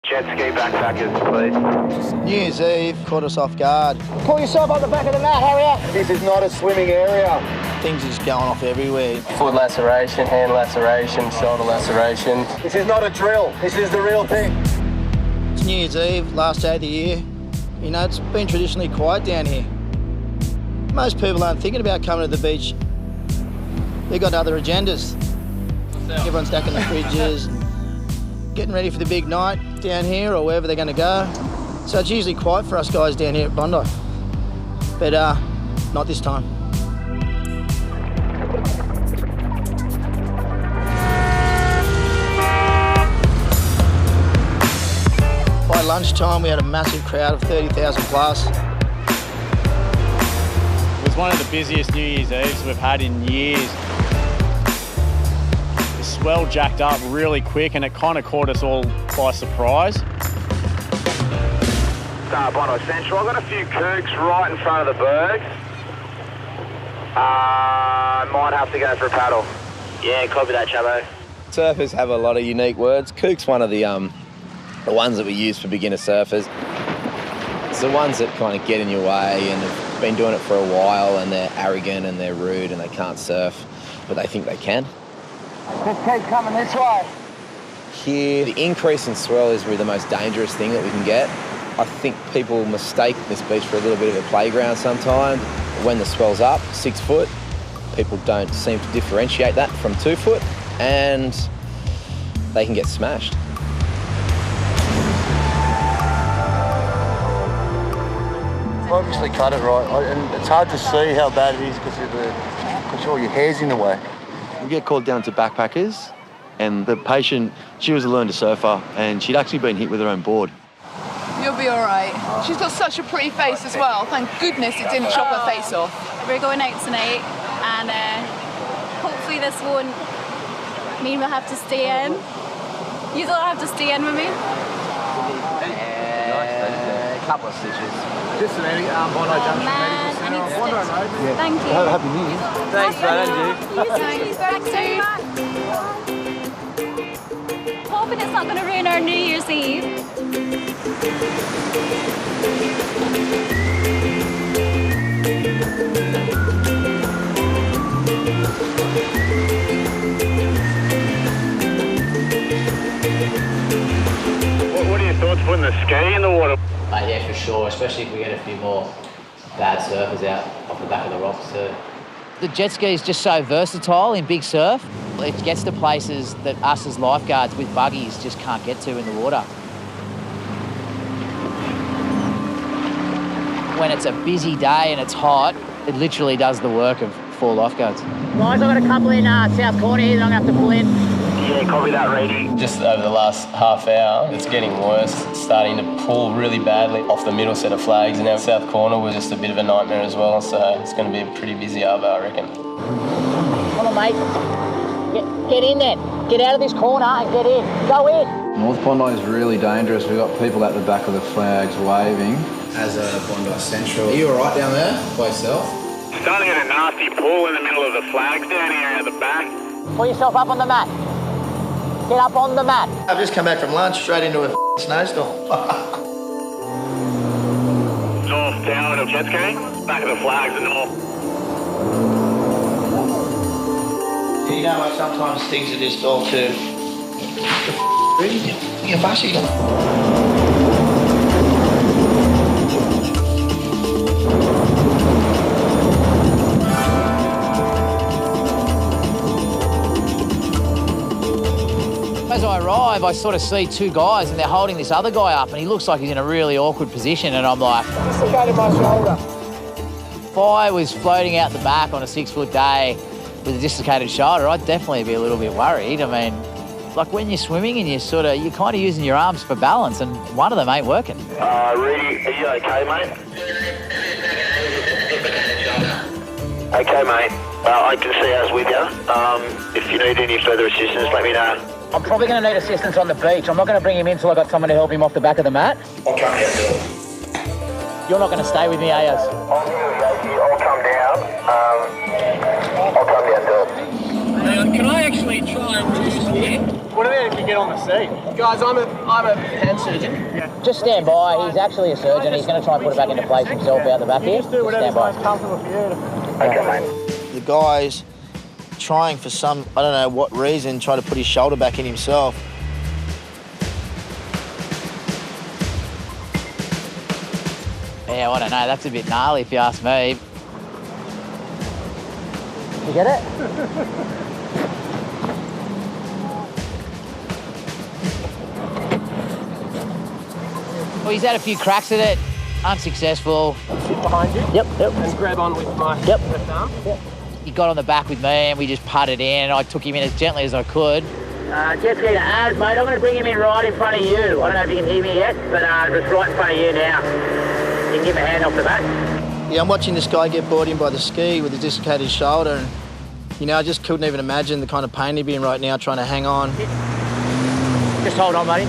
Jet ski backpackers, please. New Year's Eve caught us off guard. Pull yourself up the back of the mat, hurry up. This is not a swimming area. Things are just going off everywhere. Foot laceration, hand laceration, shoulder laceration. This is not a drill. This is the real thing. It's New Year's Eve, last day of the year. You know, it's been traditionally quiet down here. Most people aren't thinking about coming to the beach. They've got other agendas. Everyone's stacking the fridges, getting ready for the big night down here or wherever they're going to go. So it's usually quiet for us guys down here at Bondi. But not this time. By lunchtime, we had a massive crowd of 30,000 plus. It was one of the busiest New Year's Eves we've had in years. The swell jacked up really quick and it kind of caught us all by surprise. Bondi Central. I've got a few kooks right in front of the bergs. Might have to go for a paddle. Yeah, copy that, Chavo. Surfers have a lot of unique words. Kook's one of the ones that we use for beginner surfers. It's the ones that kind of get in your way and have been doing it for a while and they're arrogant and they're rude and they can't surf, but they think they can. Just keep coming this way. Here, the increase in swell is really the most dangerous thing that we can get. I think people mistake this beach for a little bit of a playground sometimes. When the swell's up, 6 foot, people don't seem to differentiate that from 2 foot and they can get smashed. Obviously cut it right, and it's hard to see how bad it is because all your hair's in the way. We get called down to backpackers, and the patient, she was a learner surfer, and she'd actually been hit with her own board. You'll be all right. She's got such a pretty face as well. Thank goodness it didn't chop her face off. We're going out tonight, and hopefully this won't mean we'll have to stay in. You don't have to stay in with me. A couple of stitches. Just an Bondi Junction. I need stitches. Thank you. Happy New Year. Thanks, man. Hoping it's not going to ruin our New Year's Eve. What are your thoughts putting the ski in the water? Yeah, for sure, especially if we get a few more bad surfers out off the back of the rocks too. The jet ski is just so versatile in big surf. It gets to places that us as lifeguards with buggies just can't get to in the water. When it's a busy day and it's hot, it literally does the work of 4 lifeguards. Guys, I've got a couple in south corner here that I'm going to have to pull in. Yeah, copy that, Reidy. Just over the last half hour, it's getting worse. It's starting to pull really badly off the middle set of flags, and our south corner was just a bit of a nightmare as well, so it's going to be a pretty busy hour, I reckon. Come on, mate. Get in there. Get out of this corner and get in. Go in. North Bondi is really dangerous. We've got people at the back of the flags waving. As a Bondi Central. Are you all right down there by yourself? Starting at a nasty pool in the middle of the flags down here at the back. Pull yourself up on the mat. Get up on the mat. I've just come back from lunch, straight into a snowstorm. North tower of jet ski. Back of the flags and north. You know, like sometimes things are just all too... You're fussy. As I arrive, I sort of see 2 guys and they're holding this other guy up and he looks like he's in a really awkward position and I'm like... Dislocated my shoulder. If I was floating out the back on a 6-foot day with a dislocated shoulder, I'd definitely be a little bit worried. I mean, like when you're swimming and you're kind of using your arms for balance and one of them ain't working. Reidy, are you okay, mate? Okay, mate. I can see us with you. If you need any further assistance, let me know. I'm probably going to need assistance on the beach. I'm not going to bring him in until I've got someone to help him off the back of the mat. I'll come down to it. You're not going to stay with me, are you? I'll come down. I'll come down to it. Can I actually try and do something? What about if you get on the seat? Guys, I'm a hand surgeon. Yeah. Just stand by. He's actually a surgeon. He's going to try and put it back into place himself out the back here. Just do whatever's most comfortable for you. Okay, mate. The guy's trying for some, I don't know what reason, try to put his shoulder back in himself. Yeah, I don't know. That's a bit gnarly if you ask me. You get it? Well, he's had a few cracks at it, unsuccessful. Sit behind you. Yep. And grab on with my left arm. Yep. He got on the back with me and we just putted in. I took him in as gently as I could. Jet ski to Az, mate. I'm going to bring him in right in front of you. I don't know if you can hear me yet, but just right in front of you now. You can give him a hand off the back. Yeah, I'm watching this guy get brought in by the ski with a dislocated shoulder, and you know, I just couldn't even imagine the kind of pain he'd be in right now trying to hang on. Just hold on, buddy.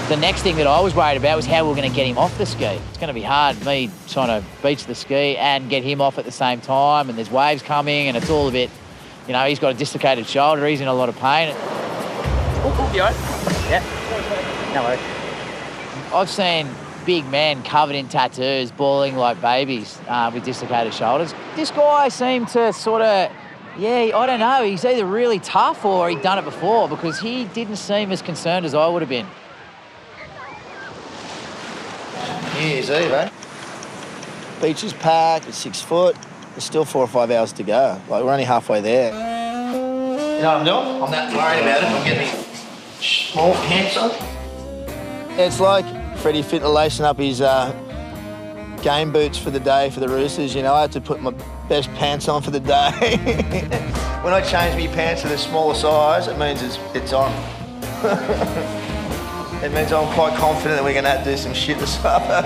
The next thing that I was worried about was how we were going to get him off the ski. It's going to be hard, me trying to beach the ski and get him off at the same time, and there's waves coming, and it's all a bit, you know, he's got a dislocated shoulder, he's in a lot of pain. You all right? Yeah. No worries. I've seen big men covered in tattoos, bawling like babies with dislocated shoulders. This guy seemed to sort of, yeah, I don't know, he's either really tough or he'd done it before, because he didn't seem as concerned as I would have been. New Year's Eve, eh? Beach is packed, it's 6 foot. There's still 4 or 5 hours to go. Like, we're only halfway there. You know what I'm doing? I'm not worried about it. I'm getting these small pants on. It's like Freddie Fittler lacing up his game boots for the day for the Roosters. You know, I had to put my best pants on for the day. When I change my pants to the smaller size, it means it's on. It means I'm quite confident that we're going to have to do some shit this summer.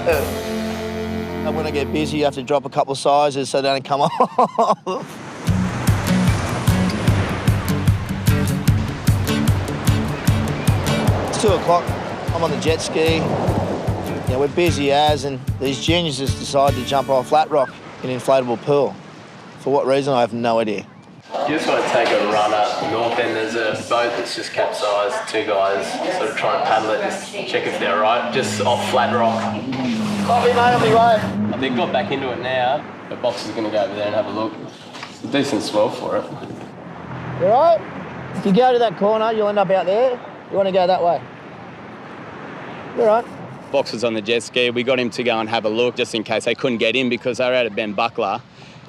When I get busy, you have to drop a couple of sizes so they don't come off. It's 2 o'clock. I'm on the jet ski. You know, we're busy as, and these geniuses decide to jump off flat rock in an inflatable pool. For what reason, I have no idea. You just want to take a run up north end. There's a boat that's just capsized. 2 guys sort of trying to paddle it, just check if they're right, just off flat rock. Copy, mate, I'll be right. They've got back into it now. The box is going to go over there and have a look. It's a decent swell for it. You all right? If you go to that corner, you'll end up out there. You want to go that way. You all right? Box was on the jet ski. We got him to go and have a look just in case they couldn't get in, because they were out at Ben Buckler.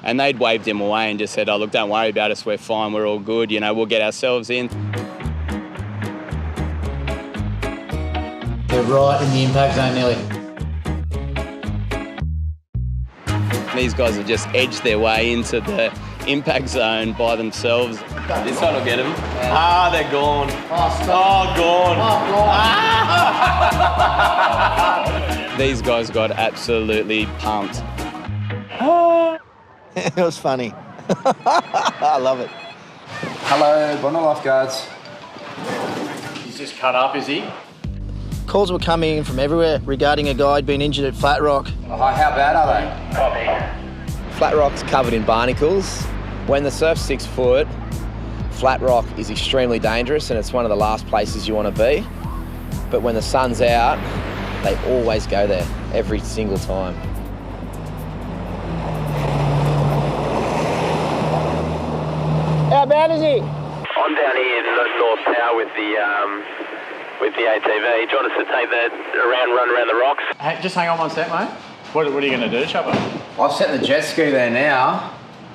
And they'd waved him away and just said, oh, look, don't worry about us, we're fine, we're all good, you know, we'll get ourselves in. They're right in the impact zone nearly. These guys have just edged their way into the impact zone by themselves. This one will get them. Ah, they're gone. Oh, gone. Ah. These guys got absolutely pumped. It was funny. I love it. Hello, Bondi Lifeguards. He's just cut up, is he? Calls were coming in from everywhere regarding a guy who'd been injured at Flat Rock. Oh, how bad are they? Flat Rock's covered in barnacles. When the surf's 6 foot, Flat Rock is extremely dangerous and it's one of the last places you want to be. But when the sun's out, they always go there, every single time. How bad is he? I'm down here in the North Tower with the ATV. Do you want us to take that run around the rocks? Hey, just hang on one sec, mate. What are you going to do, Chopper? I've set the jet ski there now.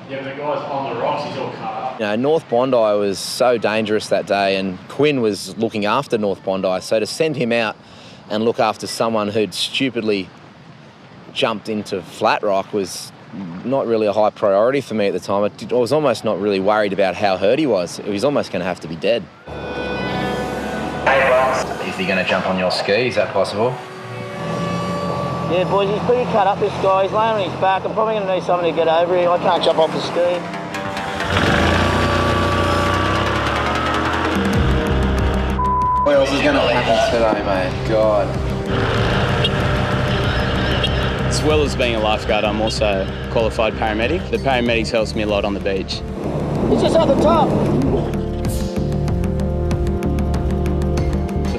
Yeah, but the guy's on the rocks, he's all cut up. You know, North Bondi was so dangerous that day, and Quinn was looking after North Bondi, so to send him out and look after someone who'd stupidly jumped into Flat Rock was not really a high priority for me at the time. I was almost not really worried about how hurt he was. He was almost going to have to be dead. Is he going to jump on your ski? Is that possible? Yeah, boys, he's pretty cut up, this guy. He's laying on his back. I'm probably going to need someone to get over him. I can't jump off the ski. What else is going to happen today, mate? God. As well as being a lifeguard, I'm also a qualified paramedic. The paramedics helps me a lot on the beach. It's just at the top.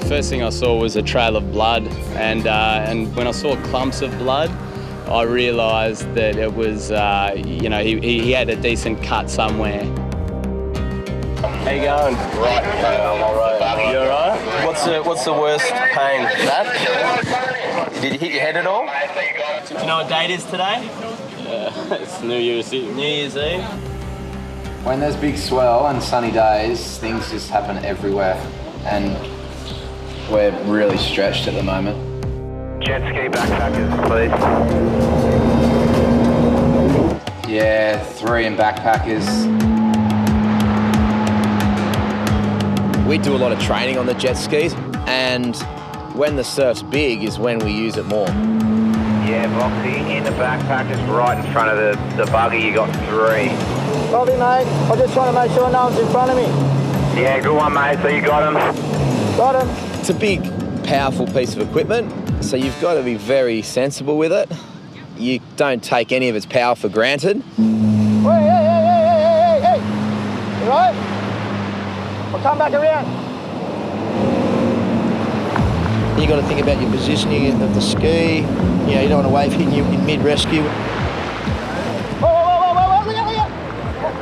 First thing I saw was a trail of blood, and when I saw clumps of blood, I realised that it was, you know, he had a decent cut somewhere. How you going? Right. I'm all right. You all right? What's the worst pain? That? Did you hit your head at all? Do you know what date it is today? It's New Year's Eve. New Year's Eve. When there's big swell and sunny days, things just happen everywhere, and we're really stretched at the moment. Jet ski backpackers, please. Yeah, 3 in backpackers. We do a lot of training on the jet skis, and when the surf's big is when we use it more. Yeah, Boxy, in the backpackers right in front of the buggy, you got 3. Copy, mate. I'm just trying to make sure no one's in front of me. Yeah, good one, mate. So you got him? Got him. It's a big, powerful piece of equipment, so you've got to be very sensible with it. You don't take any of its power for granted. Hey. You right? I'll come back around. You got to think about your positioning of the ski. You know, you don't want a wave hitting you in mid-rescue. Whoa, look out.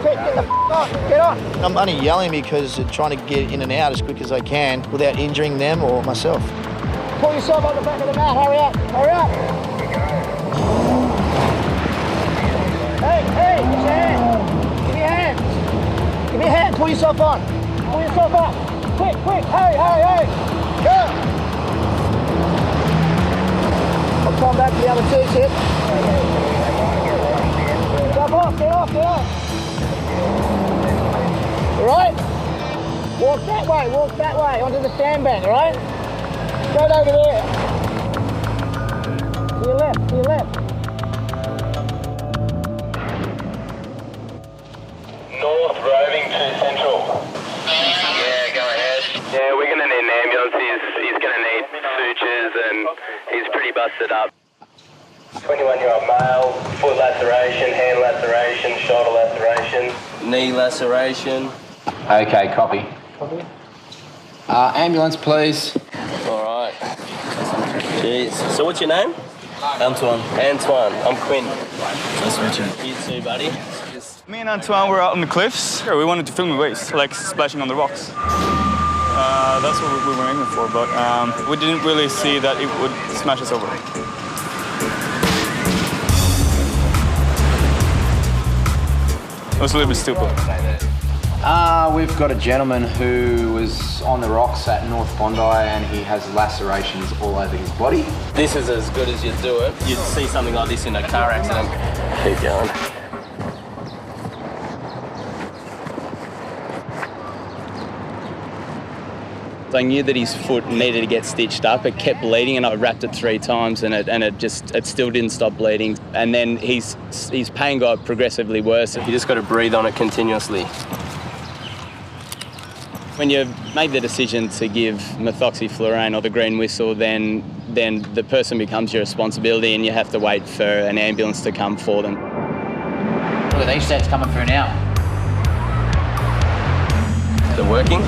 Get the on, get on. I'm only yelling because I'm trying to get in and out as quick as I can without injuring them or myself. Pull yourself on the back of the mat, hurry up. Hey, give me a hand. Give me a hand, pull yourself on. Pull yourself up. Quick, hurry. Go. I'll come back to the other 2 tip. Jump off, get off. All right? Walk that way, onto the sandbank, all right? Straight over there. To your left. North roving to central. Yeah, go ahead. Yeah, we're going to need an ambulance. He's going to need sutures and he's pretty busted up. 21-year-old male, foot laceration, hand laceration, shoulder laceration. Knee laceration. Okay, copy. Ambulance, please. All right. Jeez. So what's your name? Antoine. I'm Quinn. Nice to meet you. You too, buddy. Me and Antoine were out on the cliffs. We wanted to film the waves, like splashing on the rocks. That's what we were aiming for, but we didn't really see that it would smash us over. It was a little bit stupid. We've got a gentleman who was on the rocks at North Bondi and he has lacerations all over his body. This is as good as you'd do it. You'd see something like this in a car accident. Keep going. I knew that his foot needed to get stitched up. It kept bleeding, and I wrapped it 3 times, and it still didn't stop bleeding. And then his pain got progressively worse. You just got to breathe on it continuously. When you make the decision to give methoxyflurane or the green whistle, then the person becomes your responsibility, and you have to wait for an ambulance to come for them. Look at these sets coming through now. They're working?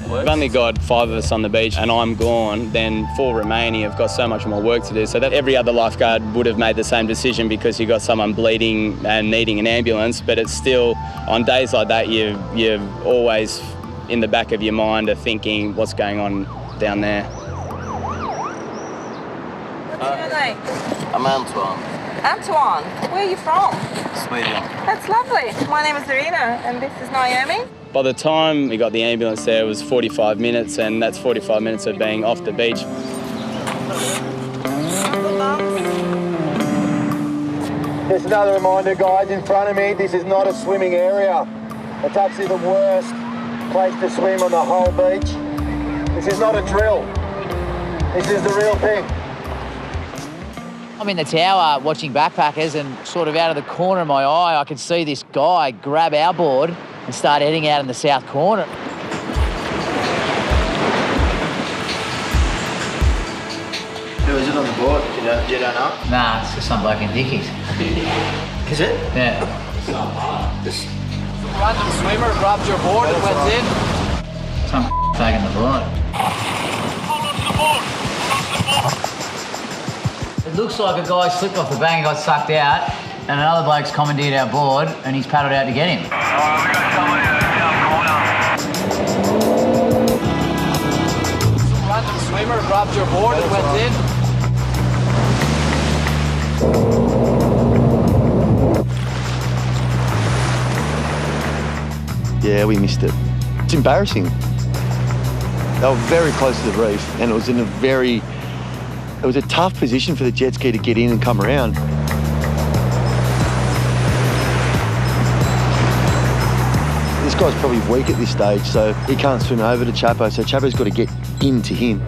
We've only got 5 of us on the beach and I'm gone, then 4 remaining have got so much more work to do. So that every other lifeguard would have made the same decision because you've got someone bleeding and needing an ambulance, but it's still, on days like that, you're always in the back of your mind are thinking what's going on down there. What's your name? I'm Antoine. Antoine, where are you from? Sweden. That's lovely. My name is Deano and this is Naomi. By the time we got the ambulance there, it was 45 minutes, and that's 45 minutes of being off the beach. Just another reminder, guys, in front of me, this is not a swimming area. It's actually the worst place to swim on the whole beach. This is not a drill. This is the real thing. I'm in the tower watching backpackers, and sort of out of the corner of my eye, I could see this guy grab our board and start heading out in the south corner. Who is it on the board? Do you don't know? Nah, it's just some bloke in Dickies. Is it? Yeah. Just random swimmer grabbed your board and went in. Some bag in the board. It looks like a guy slipped off the bank and got sucked out, and another bloke's commandeered our board and he's paddled out to get him. Alright, we got someone in the south corner. Some random swimmer grabbed your board and went in. Yeah, we missed it. It's embarrassing. They were very close to the reef, and it was in a tough position for the jet ski to get in and come around. This guy's probably weak at this stage, so he can't swim over to Chappo, so Chappo's got to get into him.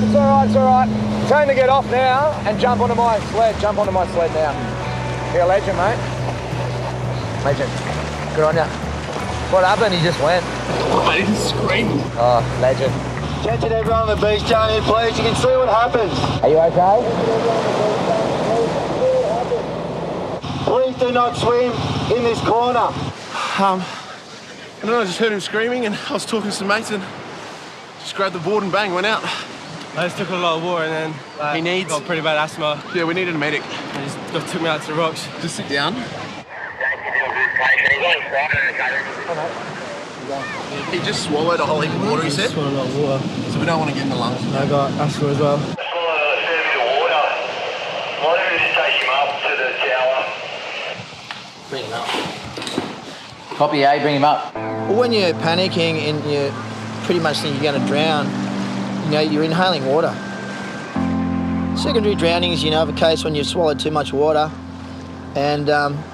It's all right, it's all right. Time to get off now and jump onto my sled. Jump onto my sled now. You're a legend, mate. Legend. Good on ya. What happened? He just went. Mate, he's screaming. Oh, legend. Attention everyone on the beach, down in please. You can see what happens. Are you okay? Please do not swim in this corner. I don't know, I just heard him screaming and I was talking to some mates and just grabbed the board and bang, went out. I just took a lot of water and then he got pretty bad asthma. Yeah, we needed a medic. He just took me out to the rocks. Just sit down. He just swallowed a whole heap of water, he said. Swallowed a lot of water. So we don't want to get in the lungs. I got asthma as well. Swallowed a fair bit of water. Why don't we just take him up to the tower? Bring him up. Copy A, bring him up. Well, when you're panicking and you pretty much think you're going to drown, you know, you're inhaling water. Secondary drownings, you know, of a case when you've swallowed too much water and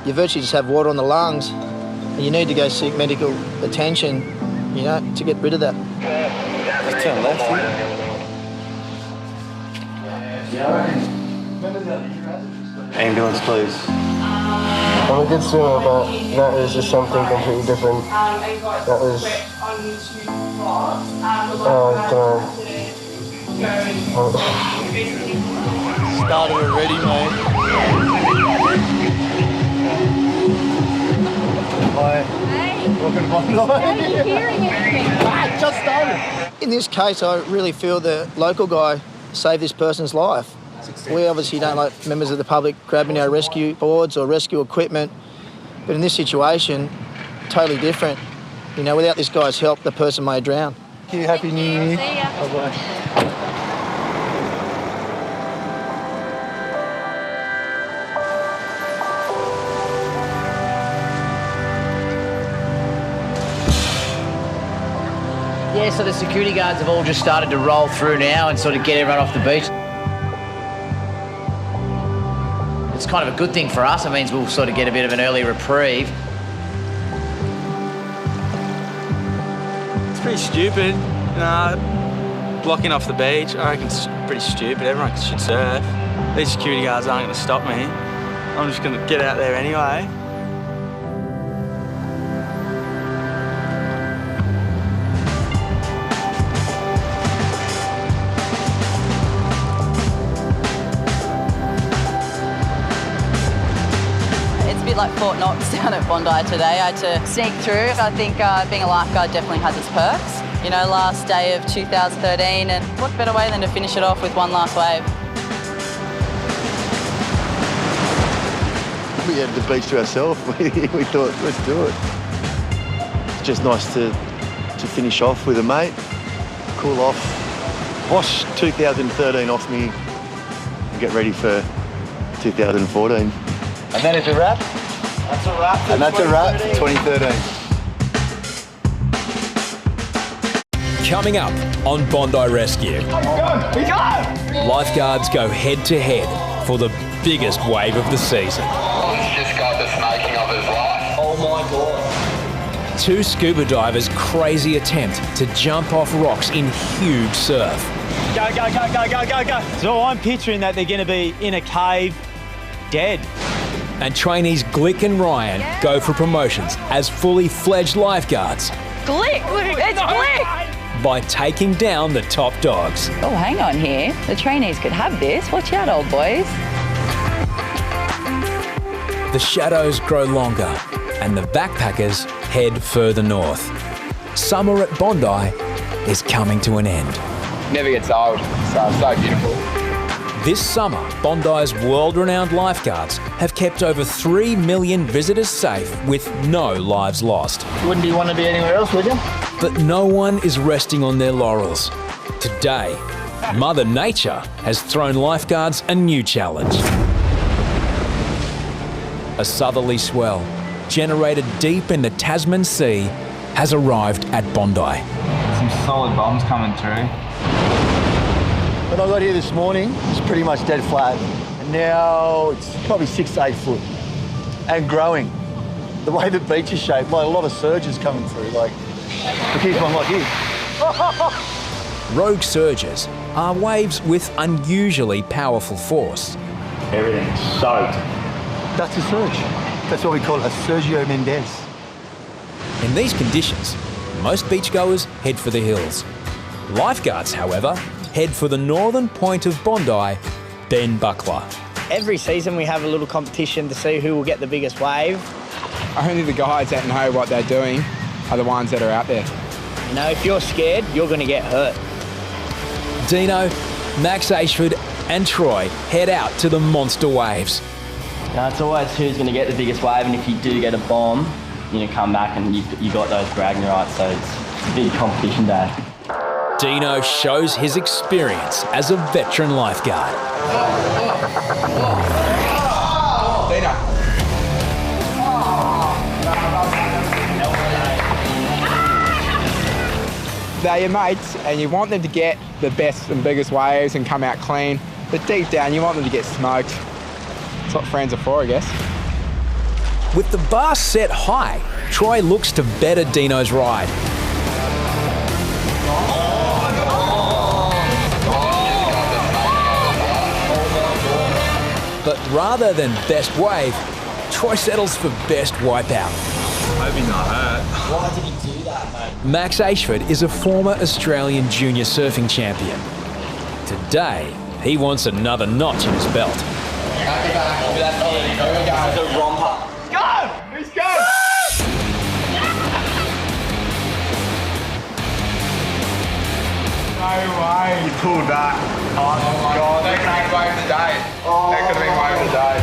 you virtually just have water on the lungs and you need to go seek medical attention, you know, to get rid of that. Just turn left here. Ambulance, please. I'm a good swimmer, but that was just something completely different. That was... Started already, mate. Hi. Welcome to Bondi. How are you hearing anything? Just started. In this case, I really feel the local guy saved this person's life. We obviously don't like members of the public grabbing our rescue boards or rescue equipment, but in this situation, totally different. You know, without this guy's help, the person may drown. Thank you. Happy New Year. See ya. Bye-bye. Yeah, so the security guards have all just started to roll through now and sort of get everyone off the beach. It's kind of a good thing for us. It means we'll sort of get a bit of an early reprieve. It's pretty stupid. Blocking off the beach, I reckon it's pretty stupid. Everyone should surf. These security guards aren't going to stop me. I'm just going to get out there anyway. Like Fort Knox down at Bondi today. I had to sneak through. I think being a lifeguard definitely has its perks. You know, last day of 2013, and what better way than to finish it off with one last wave. We had the beach to ourselves. We thought, let's do it. It's just nice to finish off with a mate, cool off, wash 2013 off me, and get ready for 2014. And then it's a wrap. That's a wrap. And that's a wrap, 2013. Coming up on Bondi Rescue. Lifeguards go head to head for the biggest wave of the season. He's just got the snaking of his life. Oh my God. Two scuba divers' crazy attempt to jump off rocks in huge surf. Go, go, go, go, go, go, go. So I'm picturing that they're going to be in a cave, dead. And trainees Glick and Ryan go for promotions as fully fledged lifeguards. Glick! It's Glick! By taking down the top dogs. Oh, hang on here. The trainees could have this. Watch out, old boys. The shadows grow longer and the backpackers head further north. Summer at Bondi is coming to an end. Never gets old, so beautiful. This summer, Bondi's world-renowned lifeguards have kept over 3 million visitors safe with no lives lost. Wouldn't you want to be anywhere else, would you? But no one is resting on their laurels. Today, Mother Nature has thrown lifeguards a new challenge. A southerly swell, generated deep in the Tasman Sea, has arrived at Bondi. Some solid bombs coming through. When I got here this morning, it's pretty much dead flat. And now it's probably 6 to 8 foot and growing. The way the beach is shaped, like a lot of surges coming through. Like, look, here's one like here. Rogue surges are waves with unusually powerful force. Everything's soaked. That's a surge. That's what we call a Sergio Mendes. In these conditions, most beachgoers head for the hills. Lifeguards, however, head for the northern point of Bondi, Ben Buckler. Every season we have a little competition to see who will get the biggest wave. Only the guys that know what they're doing are the ones that are out there. You know, if you're scared, you're going to get hurt. Deano, Max Ashford and Troy head out to the monster waves. No, it's always who's going to get the biggest wave, and if you do get a bomb, you know, come back and you got those bragging rights, so it's a big competition day. Deano shows his experience as a veteran lifeguard. They're your mates and you want them to get the best and biggest waves and come out clean, but deep down you want them to get smoked. That's what friends are for, I guess. With the bar set high, Troy looks to better Deano's ride. But rather than best wave, Troy settles for best wipeout. Hope he's not hurt. Why did he do that, mate? Max Ashford is a former Australian junior surfing champion. Today, he wants another notch in his belt. Go! He's go! No way. You pulled that. Oh my God. That could have been wave of the day. That could have been wave of the day.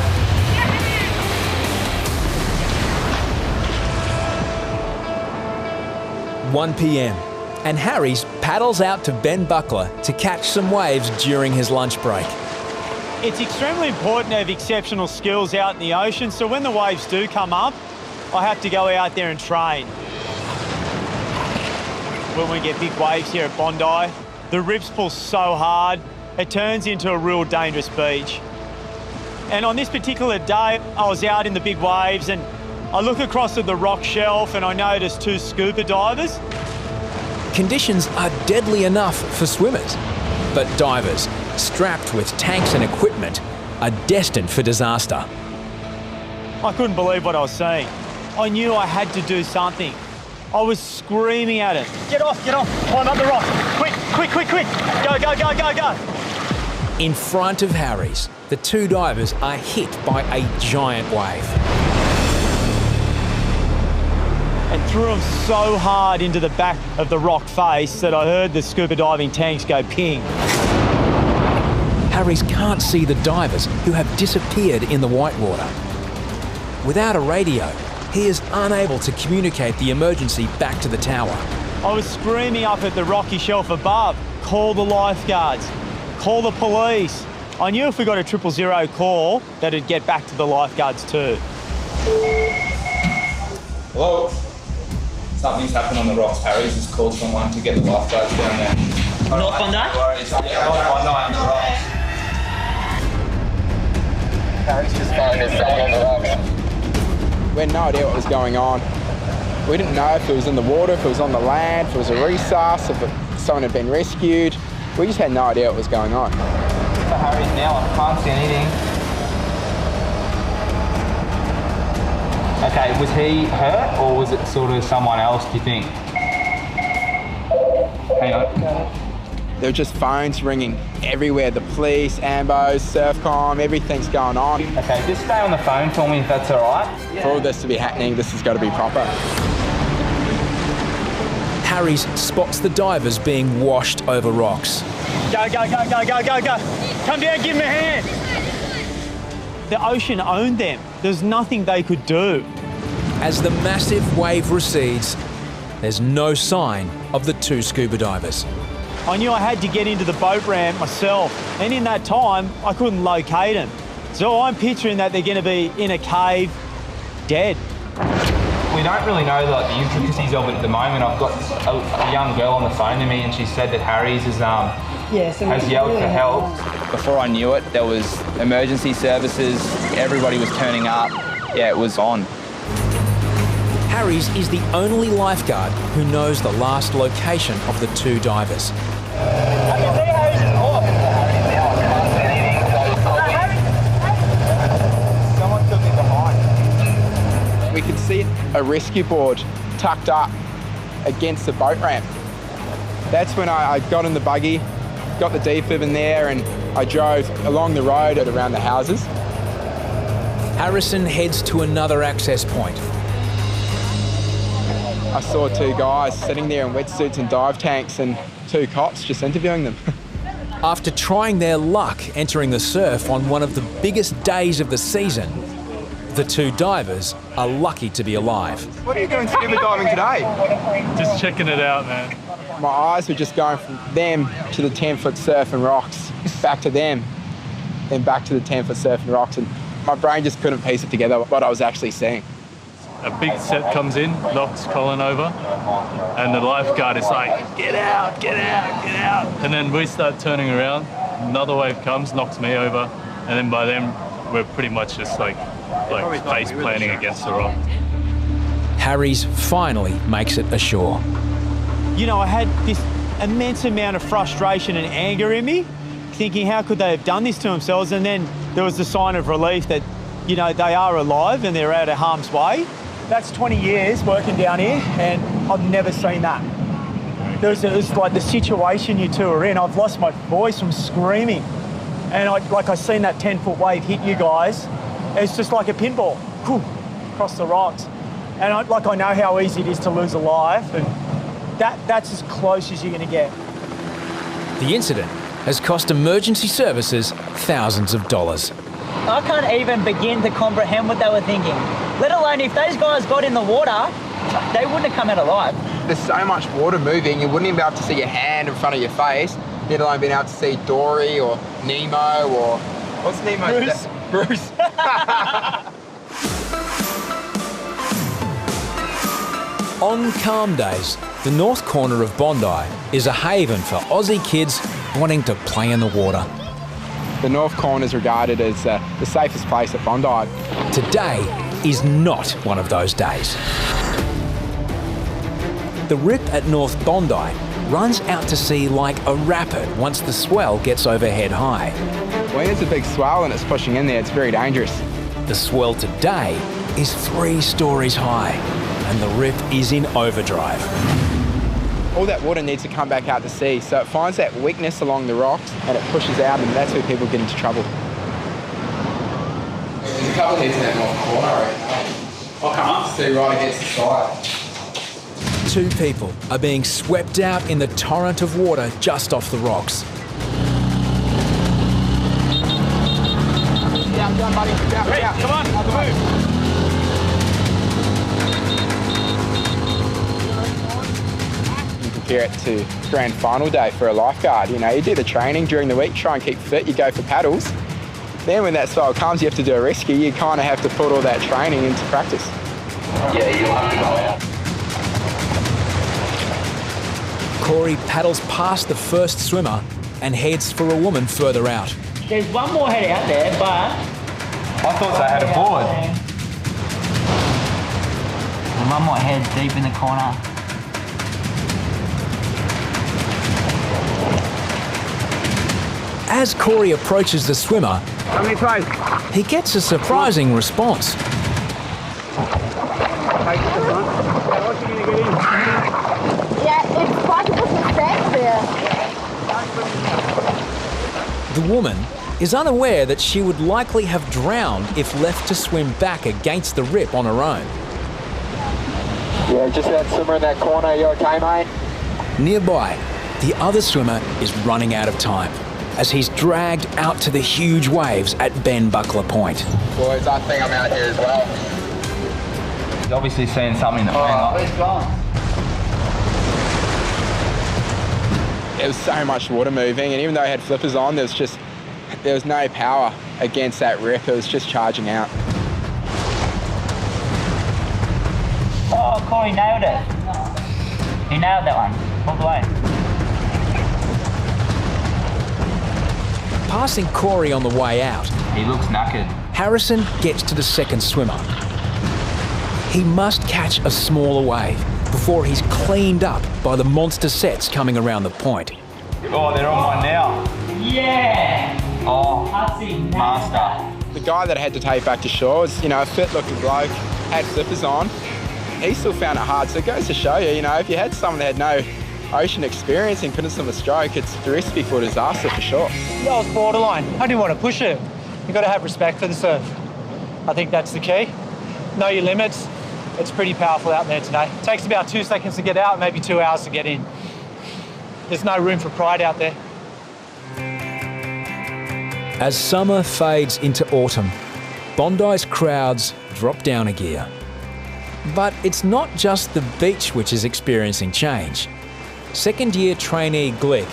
1 p.m. and Harries paddles out to Ben Buckler to catch some waves during his lunch break. It's extremely important to have exceptional skills out in the ocean, so when the waves do come up, I have to go out there and train. When we get big waves here at Bondi, the rips pull so hard, it turns into a real dangerous beach. And on this particular day, I was out in the big waves and I look across at the rock shelf and I noticed 2 scuba divers. Conditions are deadly enough for swimmers, but divers, strapped with tanks and equipment, are destined for disaster. I couldn't believe what I was seeing. I knew I had to do something. I was screaming at it. Get off, climb up the rock. Quick, quick, quick, quick. Go, go, go, go, go. In front of Harries, the 2 divers are hit by a giant wave. And threw them so hard into the back of the rock face that I heard the scuba diving tanks go ping. Harries can't see the divers who have disappeared in the whitewater. Without a radio, he is unable to communicate the emergency back to the tower. I was screaming up at the rocky shelf above, call the lifeguards, call the police. I knew if we got a 000 call that it'd get back to the lifeguards too. Hello? Something's happened on the rocks. Harries has called someone to get the lifeguards down there. Not Bondi? Yeah, not Bondi on the rocks. Harries just found there's someone on the rocks. We had no idea what was going on. We didn't know if it was in the water, if it was on the land, if it was a resus, if someone had been rescued. We just had no idea what was going on. For Harries now, I can't see anything. Okay, was he hurt or was it sort of someone else, do you think? Hang on. There were just phones ringing everywhere. The police, ambos, Surfcom, everything's going on. Okay, just stay on the phone for me if that's all right. For all this to be happening, this has got to be proper. Harries spots the divers being washed over rocks. Go, go, go, go, go, go, go. Come down, give them a hand. The ocean owned them. There's nothing they could do. As the massive wave recedes, there's no sign of the 2 scuba divers. I knew I had to get into the boat ramp myself, and in that time, I couldn't locate them. So I'm picturing that they're going to be in a cave, dead. We don't really know like the intricacies of it at the moment. I've got a young girl on the phone to me, and she said that Harries has yelled for help. Before I knew it, there was emergency services. Everybody was turning up. Yeah, it was on. Harries is the only lifeguard who knows the last location of the 2 divers. We could see a rescue board tucked up against the boat ramp. That's when I got in the buggy, got the defib in there, and I drove along the road and around the houses. Harrison heads to another access point. I saw 2 guys sitting there in wetsuits and dive tanks and 2 cops just interviewing them. After trying their luck entering the surf on one of the biggest days of the season, the 2 divers are lucky to be alive. What are you doing scuba diving today? Just checking it out, man. My eyes were just going from them to the 10-foot surf and rocks, back to them, then back to the 10-foot surf and rocks, and my brain just couldn't piece it together what I was actually seeing. A big set comes in, knocks Colin over, and the lifeguard is like, get out, get out, get out. And then we start turning around, another wave comes, knocks me over, and then by then we're pretty much just like face planting against the rock. Harries finally makes it ashore. You know, I had this immense amount of frustration and anger in me, thinking how could they have done this to themselves, and then there was the sign of relief that, you know, they are alive and they're out of harm's way. That's 20 years working down here, and I've never seen that. It's like the situation you 2 are in. I've lost my voice from screaming. And I seen that 10-foot wave hit you guys. It's just like a pinball, whew, across the rocks. And I know how easy it is to lose a life, and that's as close as you're going to get. The incident has cost emergency services thousands of dollars. I can't even begin to comprehend what they were thinking. Let alone if those guys got in the water, they wouldn't have come out alive. There's so much water moving, you wouldn't even be able to see your hand in front of your face, let alone being able to see Dory or Nemo or... What's Nemo's Bruce. On calm days, the north corner of Bondi is a haven for Aussie kids wanting to play in the water. The north corner is regarded as the safest place at Bondi. Today is not one of those days. The rip at North Bondi runs out to sea like a rapid once the swell gets overhead high. When there's a big swell and it's pushing in there, it's very dangerous. The swell today is 3 stories high and the rip is in overdrive. All that water needs to come back out to sea, so it finds that weakness along the rocks and it pushes out, and that's where people get into trouble. There's a couple of heads in that north corner. I'll come up to see right against the side. 2 people are being swept out in the torrent of water just off the rocks. Down, buddy. Down. Come on, move. Compare it to grand final day for a lifeguard. You know, you do the training during the week, try and keep fit, you go for paddles. Then when that swell comes, you have to do a rescue, you kind of have to put all that training into practice. Yeah, you'll have to go out. Corey paddles past the first swimmer and heads for a woman further out. There's one more head out there, but... I thought they had a board. And one more head deep in the corner. As Corey approaches the swimmer, he gets a surprising response. Yeah, it's quite a different step there. The woman is unaware that she would likely have drowned if left to swim back against the rip on her own. Yeah, just that swimmer in that corner, you okay, mate? Nearby, the other swimmer is running out of time as he's dragged out to the huge waves at Ben Buckler Point. Boys, I think I'm out here as well. He's obviously seeing something that where's gone? There was so much water moving, and even though I had flippers on, there was no power against that rip. It was just charging out. Oh, Corey nailed it. He nailed that one, all the way. Passing Corey on the way out, he looks knackered. Harrison gets to the second swimmer. He must catch a smaller wave before he's cleaned up by the monster sets coming around the point. Oh, they're on one now. Yeah! Oh, master. The guy that I had to take back to shore was, a fit-looking bloke, had flippers on. He still found it hard, so it goes to show you, if you had someone that had no ocean experience and couldn't swim a stroke, it's the recipe for disaster for sure. Yeah, I was borderline. I didn't want to push it. You've got to have respect for the surf. I think that's the key. Know your limits. It's pretty powerful out there today. It takes about 2 seconds to get out, maybe 2 hours to get in. There's no room for pride out there. As summer fades into autumn, Bondi's crowds drop down a gear. But it's not just the beach which is experiencing change. Second-year trainee Glick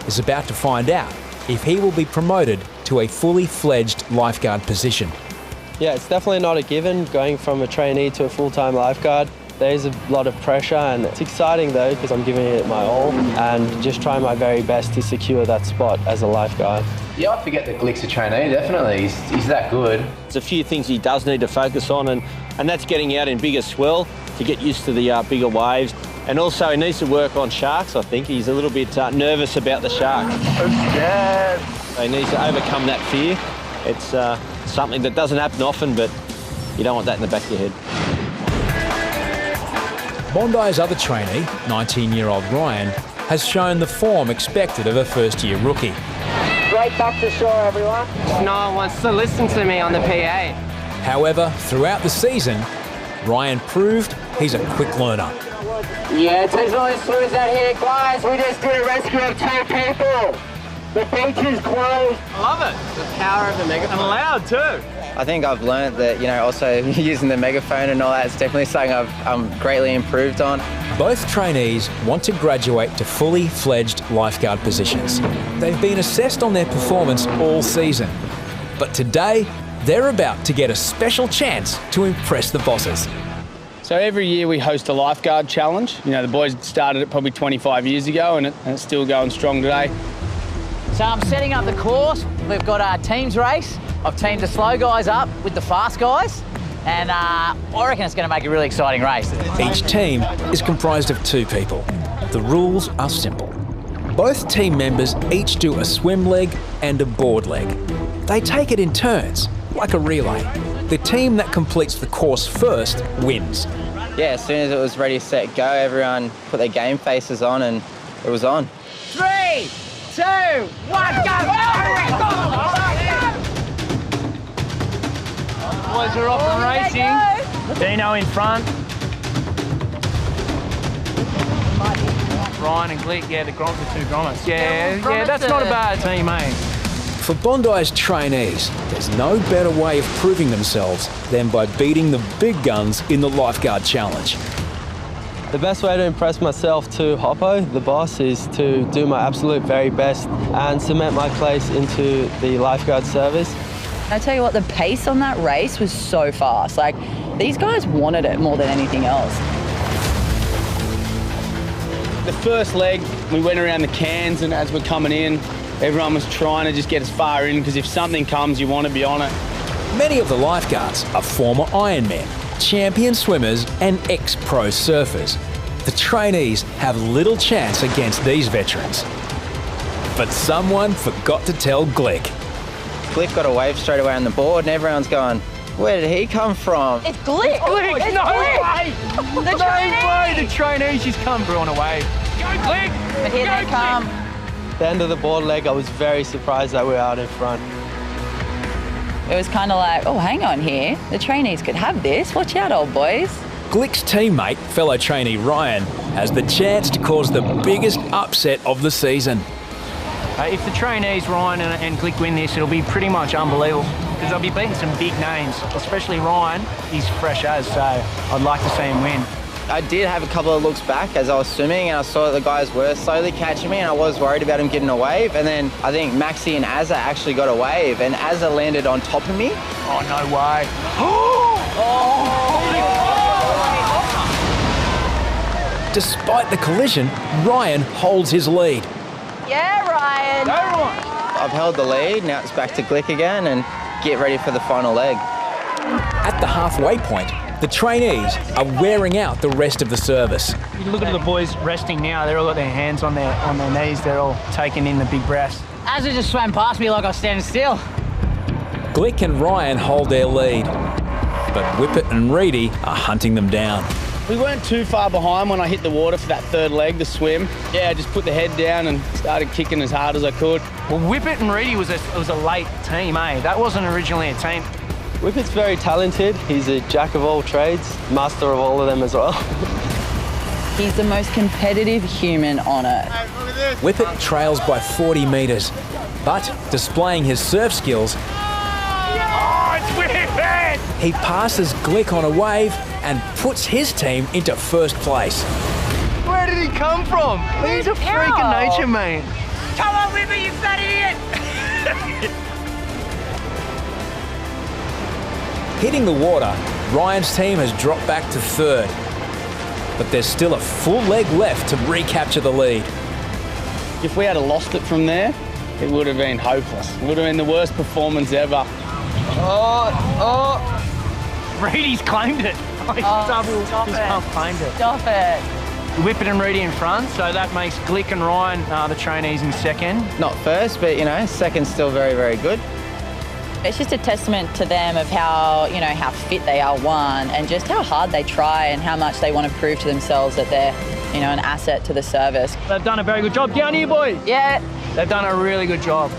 is about to find out if he will be promoted to a fully fledged lifeguard position. Yeah, it's definitely not a given going from a trainee to a full-time lifeguard. There's a lot of pressure, and it's exciting though because I'm giving it my all and just trying my very best to secure that spot as a lifeguard. Yeah, I forget that Glick's a trainee, definitely. He's that good. There's a few things he does need to focus on, and that's getting out in bigger swell to get used to the bigger waves. And also he needs to work on sharks, I think. He's a little bit nervous about the shark. Yeah. He needs to overcome that fear. It's something that doesn't happen often, but you don't want that in the back of your head. Bondi's other trainee, 19-year-old Ryan, has shown the form expected of a first-year rookie. Right back to shore, everyone. No one wants to listen to me on the PA. However, throughout the season, Ryan proved he's a quick learner. Yeah, there's only swimmers out here, guys. We just did a rescue of 2 people. The beach is closed. I love it. The power of the megaphone. And loud too. I think I've learned that, also using the megaphone and all that is definitely something I've greatly improved on. Both trainees want to graduate to fully fledged lifeguard positions. They've been assessed on their performance all season. But today, they're about to get a special chance to impress the bosses. So every year we host a lifeguard challenge. The boys started it probably 25 years ago and it's still going strong today. So I'm setting up the course. We've got our teams race. I've teamed the slow guys up with the fast guys. And I reckon it's going to make a really exciting race. Each team is comprised of 2 people. The rules are simple. Both team members each do a swim leg and a board leg. They take it in turns, like a relay. The team that completes the course first wins. Yeah, as soon as it was ready, set, go, everyone put their game faces on and it was on. 3, 2, 1, go! Boys are off and racing. Deano in front. Ryan and Glick, the 2 grommets. Yeah, that's not a bad team, eh? For Bondi's trainees, there's no better way of proving themselves than by beating the big guns in the lifeguard challenge. The best way to impress myself to Hoppo, the boss, is to do my absolute very best and cement my place into the lifeguard service. I tell you what, the pace on that race was so fast. Like, these guys wanted it more than anything else. The first leg, we went around the cans, and as we're coming in, everyone was trying to just get as far in, because if something comes, you want to be on it. Many of the lifeguards are former Ironmen, champion swimmers and ex-pro surfers. The trainees have little chance against these veterans. But someone forgot to tell Glick. Glick got a wave straight away on the board and everyone's going, where did he come from? It's Glick! Glick! It's No Glick! way! The No trainee! way! The trainees just come through on a wave. Go Glick! But here they come. At the end of the board leg, I was very surprised that we were out in front. It was kind of like, oh, hang on here. The trainees could have this. Watch out, old boys. Glick's teammate, fellow trainee Ryan, has the chance to cause the biggest upset of the season. If the trainees, Ryan and Glick, win this, it'll be pretty much unbelievable because they'll be beating some big names, especially Ryan. He's fresh as, so I'd like to see him win. I did have a couple of looks back as I was swimming, and I saw that the guys were slowly catching me, and I was worried about him getting a wave. And then I think Maxi and Azza actually got a wave, and Azza landed on top of me. Oh, no way. Despite the collision, Ryan holds his lead. Yeah, Ryan. Go, Ryan. I've held the lead, now it's back to Glick again, and get ready for the final leg. At the halfway point, the trainees are wearing out the rest of the service. You look at the boys resting now. They're all got their hands on their knees. They're all taking in the big breaths. Azza just swam past me like I was standing still. Glick and Ryan hold their lead, but Whippet and Reidy are hunting them down. We weren't too far behind when I hit the water for that third leg, the swim. Yeah, I just put the head down and started kicking as hard as I could. Well, Whippet and Reidy was a late team, eh? That wasn't originally a team. Whippet's very talented. He's a jack of all trades, master of all of them as well. He's the most competitive human on earth. Whippet trails by 40 metres, but displaying his surf skills, Oh, it's Whippet! he passes Glick on a wave and puts his team into first place. Where did he come from? He's a freak of nature, man. Come on, Whippet, you fat idiot! Hitting the water, Ryan's team has dropped back to third, but there's still a full leg left to recapture the lead. If we had lost it from there, it would have been hopeless. It would have been the worst performance ever. Reidy's claimed it. Stop it. Claimed it. Stop it. Whippet and Reidy in front, so that makes Glick and Ryan the trainees in second. Not first, but you know, second's still very, very good. It's just a testament to them of how, you know, how fit they are, one, and just how hard they try and how much they want to prove to themselves that they're, you know, an asset to the service. They've done a very good job. Down here, boys. Yeah. They've done a really good job.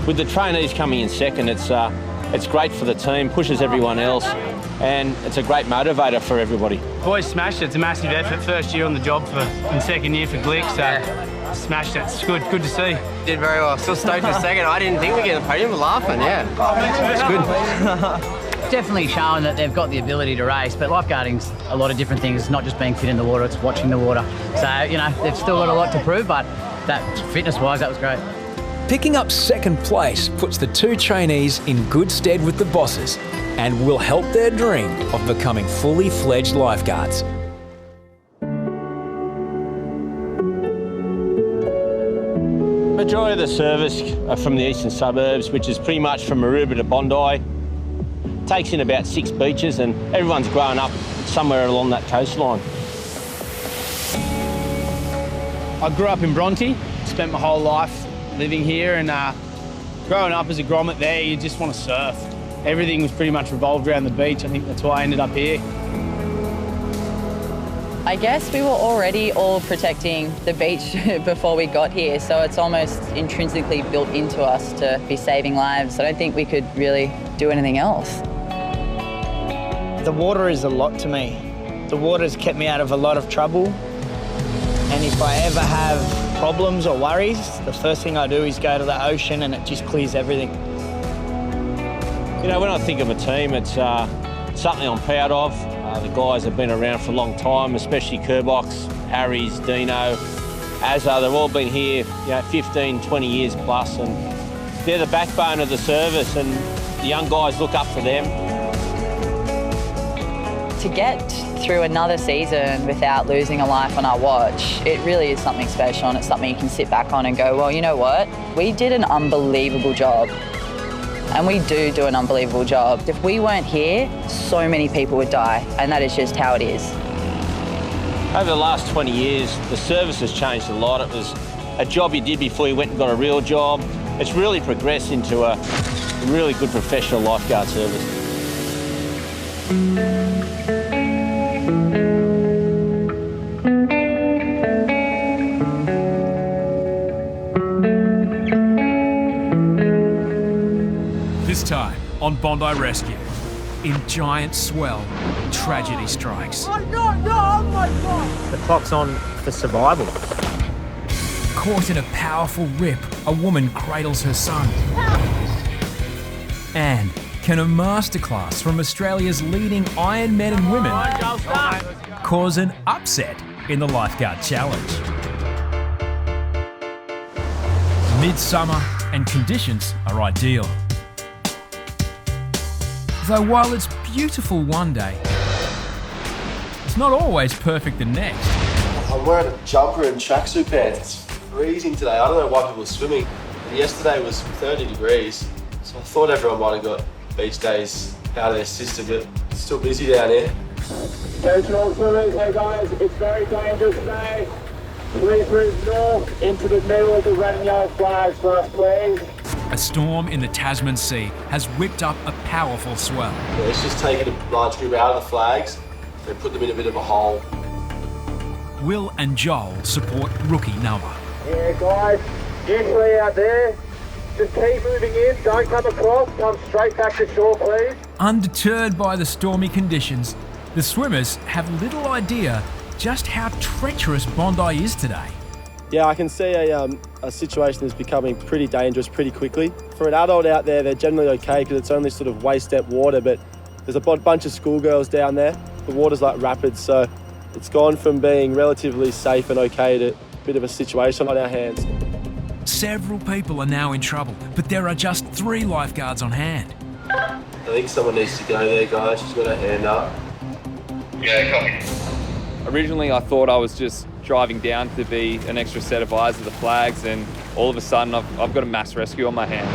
With the trainees coming in second, it's great for the team, pushes everyone else, and it's a great motivator for everybody. Boys smashed it. It's a massive effort. First year on the job and second year for Glick, so smashed it. It's good to see. Did very well. Still stoked for second. I didn't think we'd get the podium. We're laughing, yeah. It's good. Definitely showing that they've got the ability to race, but lifeguarding's a lot of different things. It's not just being fit in the water, it's watching the water. So, you know, they've still got a lot to prove, but that fitness-wise, that was great. Picking up second place puts the two trainees in good stead with the bosses and will help their dream of becoming fully fledged lifeguards. Majority of the service are from the eastern suburbs, which is pretty much from Aruba to Bondi. Takes in about 6 beaches, and everyone's grown up somewhere along that coastline. I grew up in Bronte, spent my whole life living here, and growing up as a grommet there, you just want to surf. Everything was pretty much revolved around the beach. I think that's why I ended up here. I guess we were already all protecting the beach before we got here, so it's almost intrinsically built into us to be saving lives. I don't think we could really do anything else. The water is a lot to me. The water's kept me out of a lot of trouble, and if I ever have problems or worries, the first thing I do is go to the ocean, and it just clears everything. You know, when I think of a team, it's something I'm proud of. The guys have been around for a long time, especially Kerbox, Harries, Deano, Azza. They've all been here, 15, 20 years plus, and they're the backbone of the service, and the young guys look up to them. To get through another season without losing a life on our watch, it really is something special, and it's something you can sit back on and go, well, you know what? We did an unbelievable job. And we do an unbelievable job. If we weren't here, so many people would die, and that is just how it is. Over the last 20 years, the service has changed a lot. It was a job you did before you went and got a real job. It's really progressed into a really good professional lifeguard service. This time on Bondi Rescue, in giant swell, tragedy strikes. Oh my God! The clock's on for survival. Caught in a powerful rip, a woman cradles her son. And can a masterclass from Australia's leading Iron men and women cause an upset in the Lifeguard Challenge? Midsummer and conditions are ideal. Though while it's beautiful one day, it's not always perfect the next. I'm wearing a jumper and tracksuit pants. It's freezing today. I don't know why people are swimming. And yesterday was 30 degrees, so I thought everyone might have got beach days out of their system, but it's still busy down here. Attention all swimmers, hey guys, it's very dangerous today. Please move north into the middle of the red and yellow flags for us, please. A storm in the Tasman Sea has whipped up a powerful swell. Yeah, it's just taken a large group out of the flags and put them in a bit of a hole. Will and Joel support rookie Noah. Yeah guys, usually out there, just keep moving in, don't come across, come straight back to shore please. Undeterred by the stormy conditions, the swimmers have little idea just how treacherous Bondi is today. Yeah, I can see a situation that's becoming pretty dangerous pretty quickly. For an adult out there, they're generally okay because it's only sort of waist-depth water, but there's a bunch of schoolgirls down there. The water's like rapids, so it's gone from being relatively safe and okay to a bit of a situation on our hands. Several people are now in trouble, but there are just 3 lifeguards on hand. I think someone needs to go there, guys. She's got her hand up. Yeah, copy. Originally, I thought I was just driving down to be an extra set of eyes at the flags, and all of a sudden I've got a mass rescue on my hands.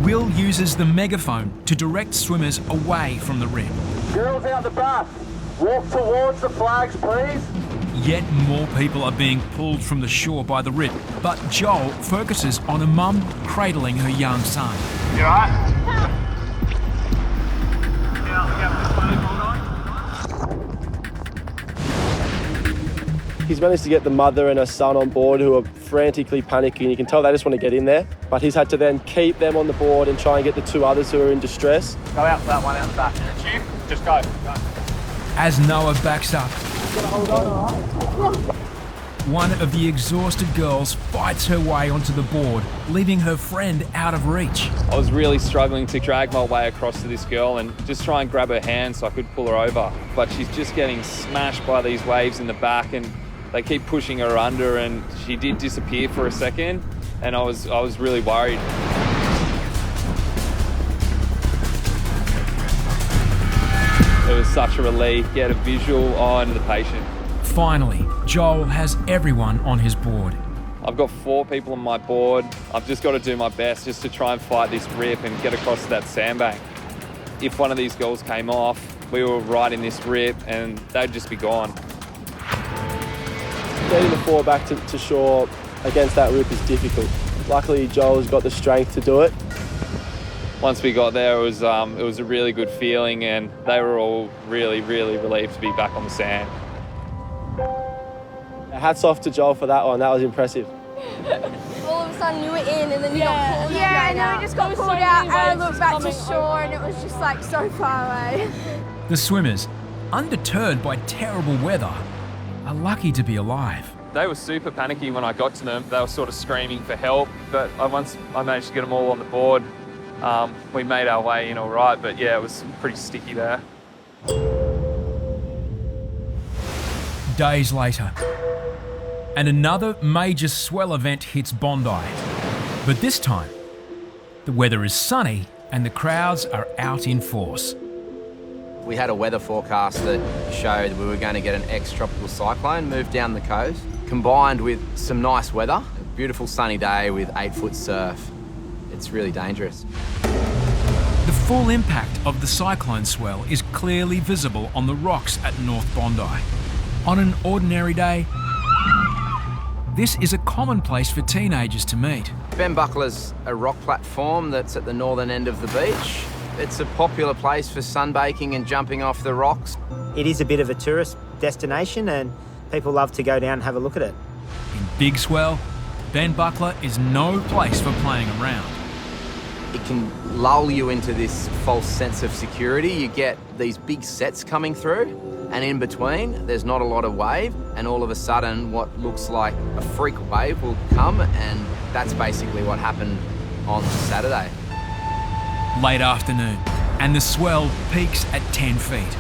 Will uses the megaphone to direct swimmers away from the rip. Girls out the back, walk towards the flags please. Yet more people are being pulled from the shore by the rip, but Joel focuses on a mum cradling her young son. You alright? He's managed to get the mother and her son on board who are frantically panicking. You can tell they just want to get in there, but he's had to then keep them on the board and try and get the 2 others who are in distress. Go out for that one out the back. Just go. As Noah backs up, one of the exhausted girls fights her way onto the board, leaving her friend out of reach. I was really struggling to drag my way across to this girl and just try and grab her hand so I could pull her over. But she's just getting smashed by these waves in the back, and they keep pushing her under, and she did disappear for a second, and I was really worried. It was such a relief, get a visual on the patient. Finally, Joel has everyone on his board. I've got 4 people on my board. I've just got to do my best just to try and fight this rip and get across to that sandbank. If one of these girls came off, we were right in this rip and they'd just be gone. Getting the 4 back to shore against that rip is difficult. Luckily, Joel's got the strength to do it. Once we got there, it was a really good feeling, and they were all really, really relieved to be back on the sand. Hats off to Joel for that one. That was impressive. All of a sudden you were in and then you got pulled out. Yeah, and then we just got pulled out and I looked back to shore and it was just like so far away. The swimmers, undeterred by terrible weather, are lucky to be alive. They were super panicky when I got to them. They were sort of screaming for help, but once I managed to get them all on the board, we made our way in all right, but yeah, it was pretty sticky there. Days later, and another major swell event hits Bondi. But this time, the weather is sunny and the crowds are out in force. We had a weather forecast that showed we were going to get an ex-tropical cyclone move down the coast, combined with some nice weather. A beautiful sunny day with 8-foot surf. It's really dangerous. The full impact of the cyclone swell is clearly visible on the rocks at North Bondi. On an ordinary day, this is a common place for teenagers to meet. Ben Buckler's a rock platform that's at the northern end of the beach. It's a popular place for sunbaking and jumping off the rocks. It is a bit of a tourist destination and people love to go down and have a look at it. In big swell, Ben Buckler is no place for playing around. it can lull you into this false sense of security. You get these big sets coming through, and in between, there's not a lot of wave, and all of a sudden, what looks like a freak wave will come, and that's basically what happened on Saturday. Late afternoon, and the swell peaks at 10 feet.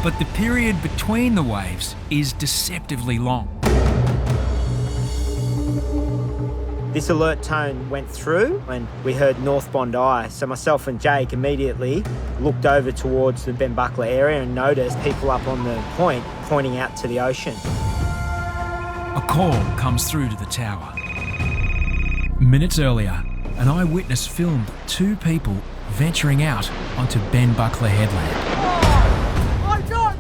But the period between the waves is deceptively long. This alert tone went through and we heard North Bondi. So myself and Jake immediately looked over towards the Ben Buckler area and noticed people up on the point pointing out to the ocean. A call comes through to the tower. Minutes earlier, an eyewitness filmed two people venturing out onto Ben Buckler Headland.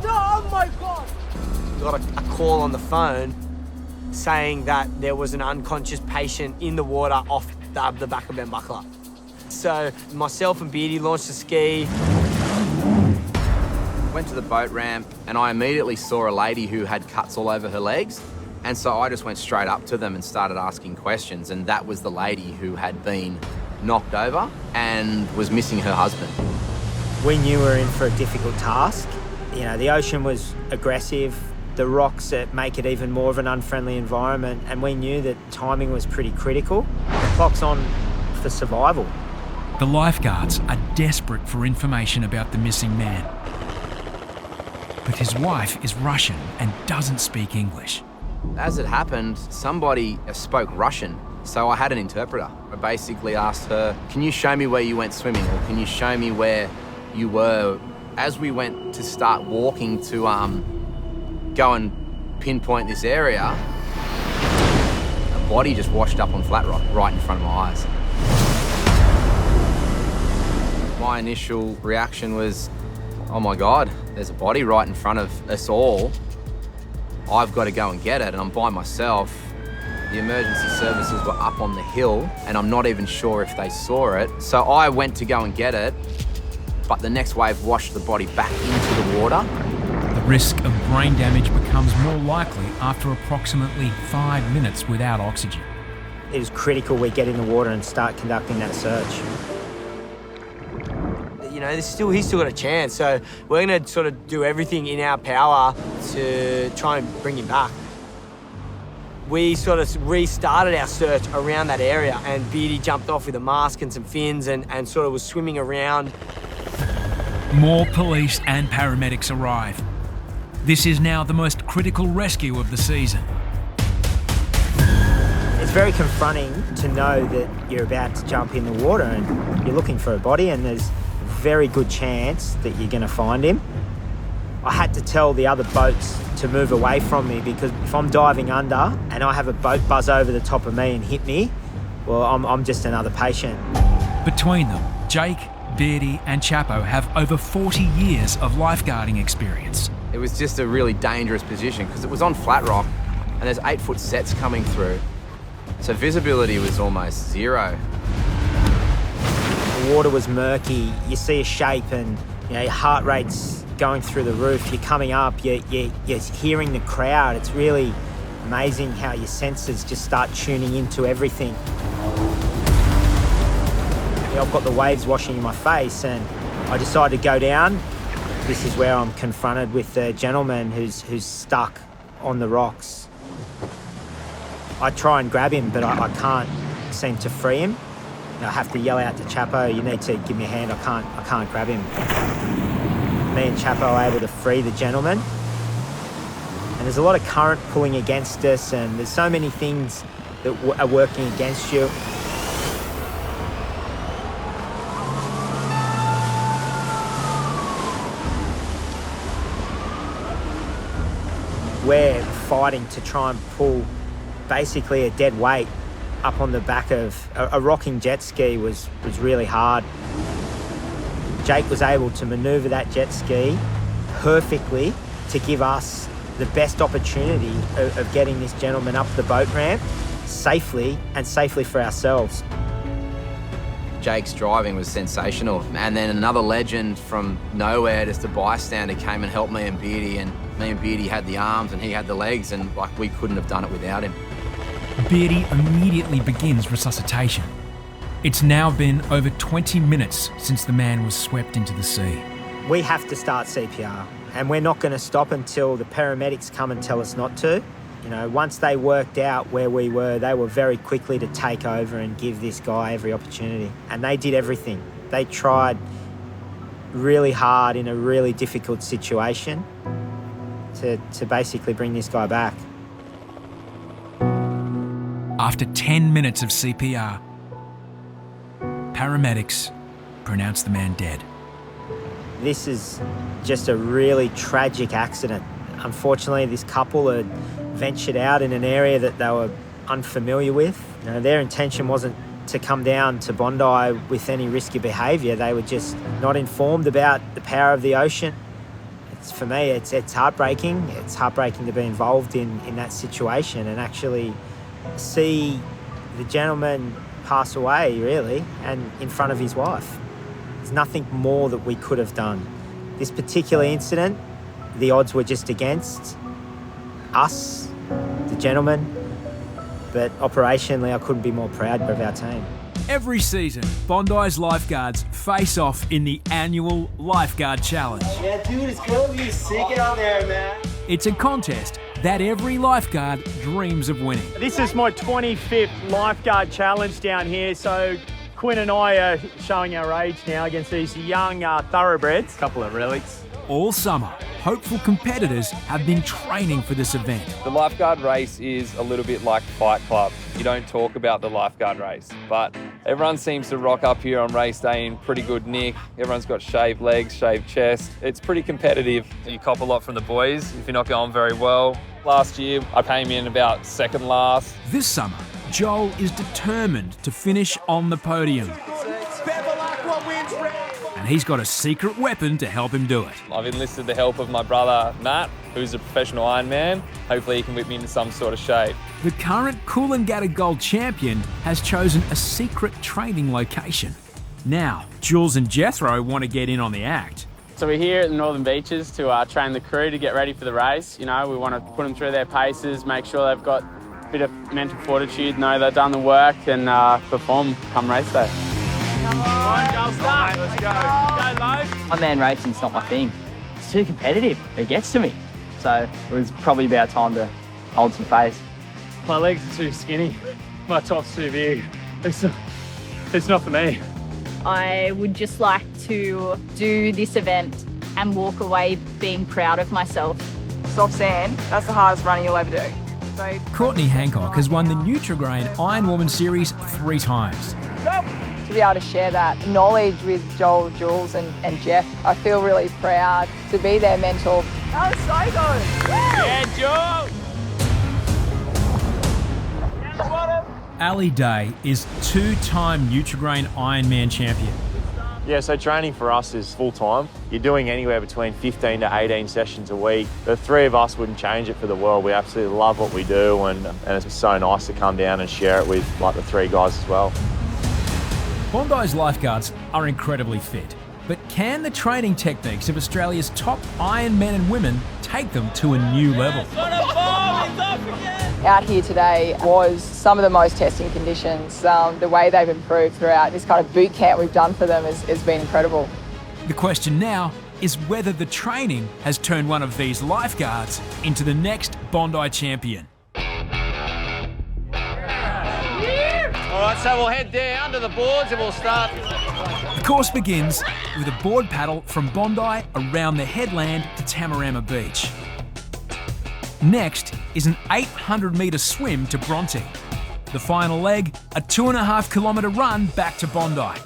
Oh my God! Got a call on the phone saying that there was an unconscious patient in the water off the back of Ben Buckler. So myself and Beardy launched a ski. Went to the boat ramp and I immediately saw a lady who had cuts all over her legs. And so I just went straight up to them and started asking questions. And that was the lady who had been knocked over and was missing her husband. We knew we were in for a difficult task. You know, the ocean was aggressive. The rocks make it even more of an unfriendly environment, and we knew that timing was pretty critical. The clock's on for survival. The lifeguards are desperate for information about the missing man. But his wife is Russian and doesn't speak English. As it happened, somebody spoke Russian, so I had an interpreter. I basically asked her, can you show me where you went swimming, or can you show me where you were? As we went to start walking to go and pinpoint this area, a body just washed up on flat rock right in front of my eyes. My initial reaction was, oh my God, there's a body right in front of us all. I've got to go and get it, and I'm by myself. The emergency services were up on the hill, and I'm not even sure if they saw it. So I went to go and get it, but the next wave washed the body back into the water. The risk of brain damage becomes more likely after approximately 5 minutes without oxygen. It is critical we get in the water and start conducting that search. You know, he's still got a chance, so we're going to sort of do everything in our power to try and bring him back. We sort of restarted our search around that area, and Beardy jumped off with a mask and some fins and sort of was swimming around. More police and paramedics arrive. This is now the most critical rescue of the season. It's very confronting to know that you're about to jump in the water and you're looking for a body, and there's a very good chance that you're going to find him. I had to tell the other boats to move away from me, because if I'm diving under and I have a boat buzz over the top of me and hit me, well, I'm just another patient. Between them, Jake, Beardy and Chapo have over 40 years of lifeguarding experience. It was just a really dangerous position because it was on flat rock and there's 8-foot sets coming through. So visibility was almost zero. The water was murky. You see a shape and your heart rate's going through the roof. You're coming up, you're hearing the crowd. It's really amazing how your senses just start tuning into everything. I've got the waves washing in my face and I decided to go down. This is where I'm confronted with the gentleman who's stuck on the rocks. I try and grab him, but I can't seem to free him. I have to yell out to Chapo, you need to give me a hand, I can't grab him. Me and Chapo are able to free the gentleman. And there's a lot of current pulling against us, and there's so many things that are working against you. We're fighting to try and pull basically a dead weight up on the back of a rocking jet ski was really hard. Jake was able to manoeuvre that jet ski perfectly to give us the best opportunity of getting this gentleman up the boat ramp safely for ourselves. Jake's driving was sensational. And then another legend from nowhere, just a bystander, came and helped me and Beardy, and me and Beardy had the arms and he had the legs, and like we couldn't have done it without him. Beardy immediately begins resuscitation. It's now been over 20 minutes since the man was swept into the sea. We have to start CPR, and we're not going to stop until the paramedics come and tell us not to. You know, once they worked out where we were, they were very quickly to take over and give this guy every opportunity. And they did everything. They tried really hard in a really difficult situation to basically bring this guy back. After 10 minutes of CPR, paramedics pronounced the man dead. This is just a really tragic accident. Unfortunately, this couple had ventured out in an area that they were unfamiliar with. You know, their intention wasn't to come down to Bondi with any risky behaviour. They were just not informed about the power of the ocean. For me, it's heartbreaking. It's heartbreaking to be involved in that situation and actually see the gentleman pass away, really, and in front of his wife. There's nothing more that we could have done. This particular incident, the odds were just against us, the gentleman, but operationally I couldn't be more proud of our team. Every season, Bondi's lifeguards face off in the annual Lifeguard Challenge. Yeah, dude, it's gonna be sick out there, man. It's a contest that every lifeguard dreams of winning. This is my 25th Lifeguard Challenge down here, so Quinn and I are showing our age now against these young thoroughbreds. Couple of relics. All summer, hopeful competitors have been training for this event. The lifeguard race is a little bit like Fight Club. You don't talk about the lifeguard race, but everyone seems to rock up here on race day in pretty good nick. Everyone's got shaved legs, shaved chest. It's pretty competitive. You cop a lot from the boys if you're not going very well. Last year, I came in about second last. This summer, Joel is determined to finish on the podium. And he's got a secret weapon to help him do it. I've enlisted the help of my brother, Matt, who's a professional Ironman. Hopefully he can whip me into some sort of shape. The current Coolangatta Gold champion has chosen a secret training location. Now, Jules and Jethro want to get in on the act. So we're here at the Northern Beaches to train the crew to get ready for the race. You know, we want to put them through their paces, make sure they've got a bit of mental fortitude, know they've done the work and perform come race day. Come on, Joel, start. Let's go. Go low. One-man racing's not my thing. It's too competitive. It gets to me. So it was probably about time to hold some face. My legs are too skinny. My top's too big. It's not for me. I would just like to do this event and walk away being proud of myself. Soft sand, that's the hardest running you'll ever do. So, Courtney Hancock has won the Nutrigrain Ironwoman Series 3 times. to be able to share that knowledge with Joel, Jules and Jeff, I feel really proud to be their mentor. That was so good. Yeah, Joel! Ali Day is two-time Nutrigrain Ironman champion. Yeah, so training for us is full-time. You're doing anywhere between 15 to 18 sessions a week. The three of us wouldn't change it for the world. We absolutely love what we do, and it's so nice to come down and share it with like the three guys as well. Bondi's lifeguards are incredibly fit, but can the training techniques of Australia's top Ironmen and women take them to a new level? Out here today was some of the most testing conditions. The way they've improved throughout this kind of boot camp we've done for them has been incredible. The question now is whether the training has turned one of these lifeguards into the next Bondi champion. All right, so we'll head down to the boards and we'll start. The course begins with a board paddle from Bondi around the headland to Tamarama Beach. Next is an 800-metre swim to Bronte. The final leg, a 2.5 kilometre run back to Bondi.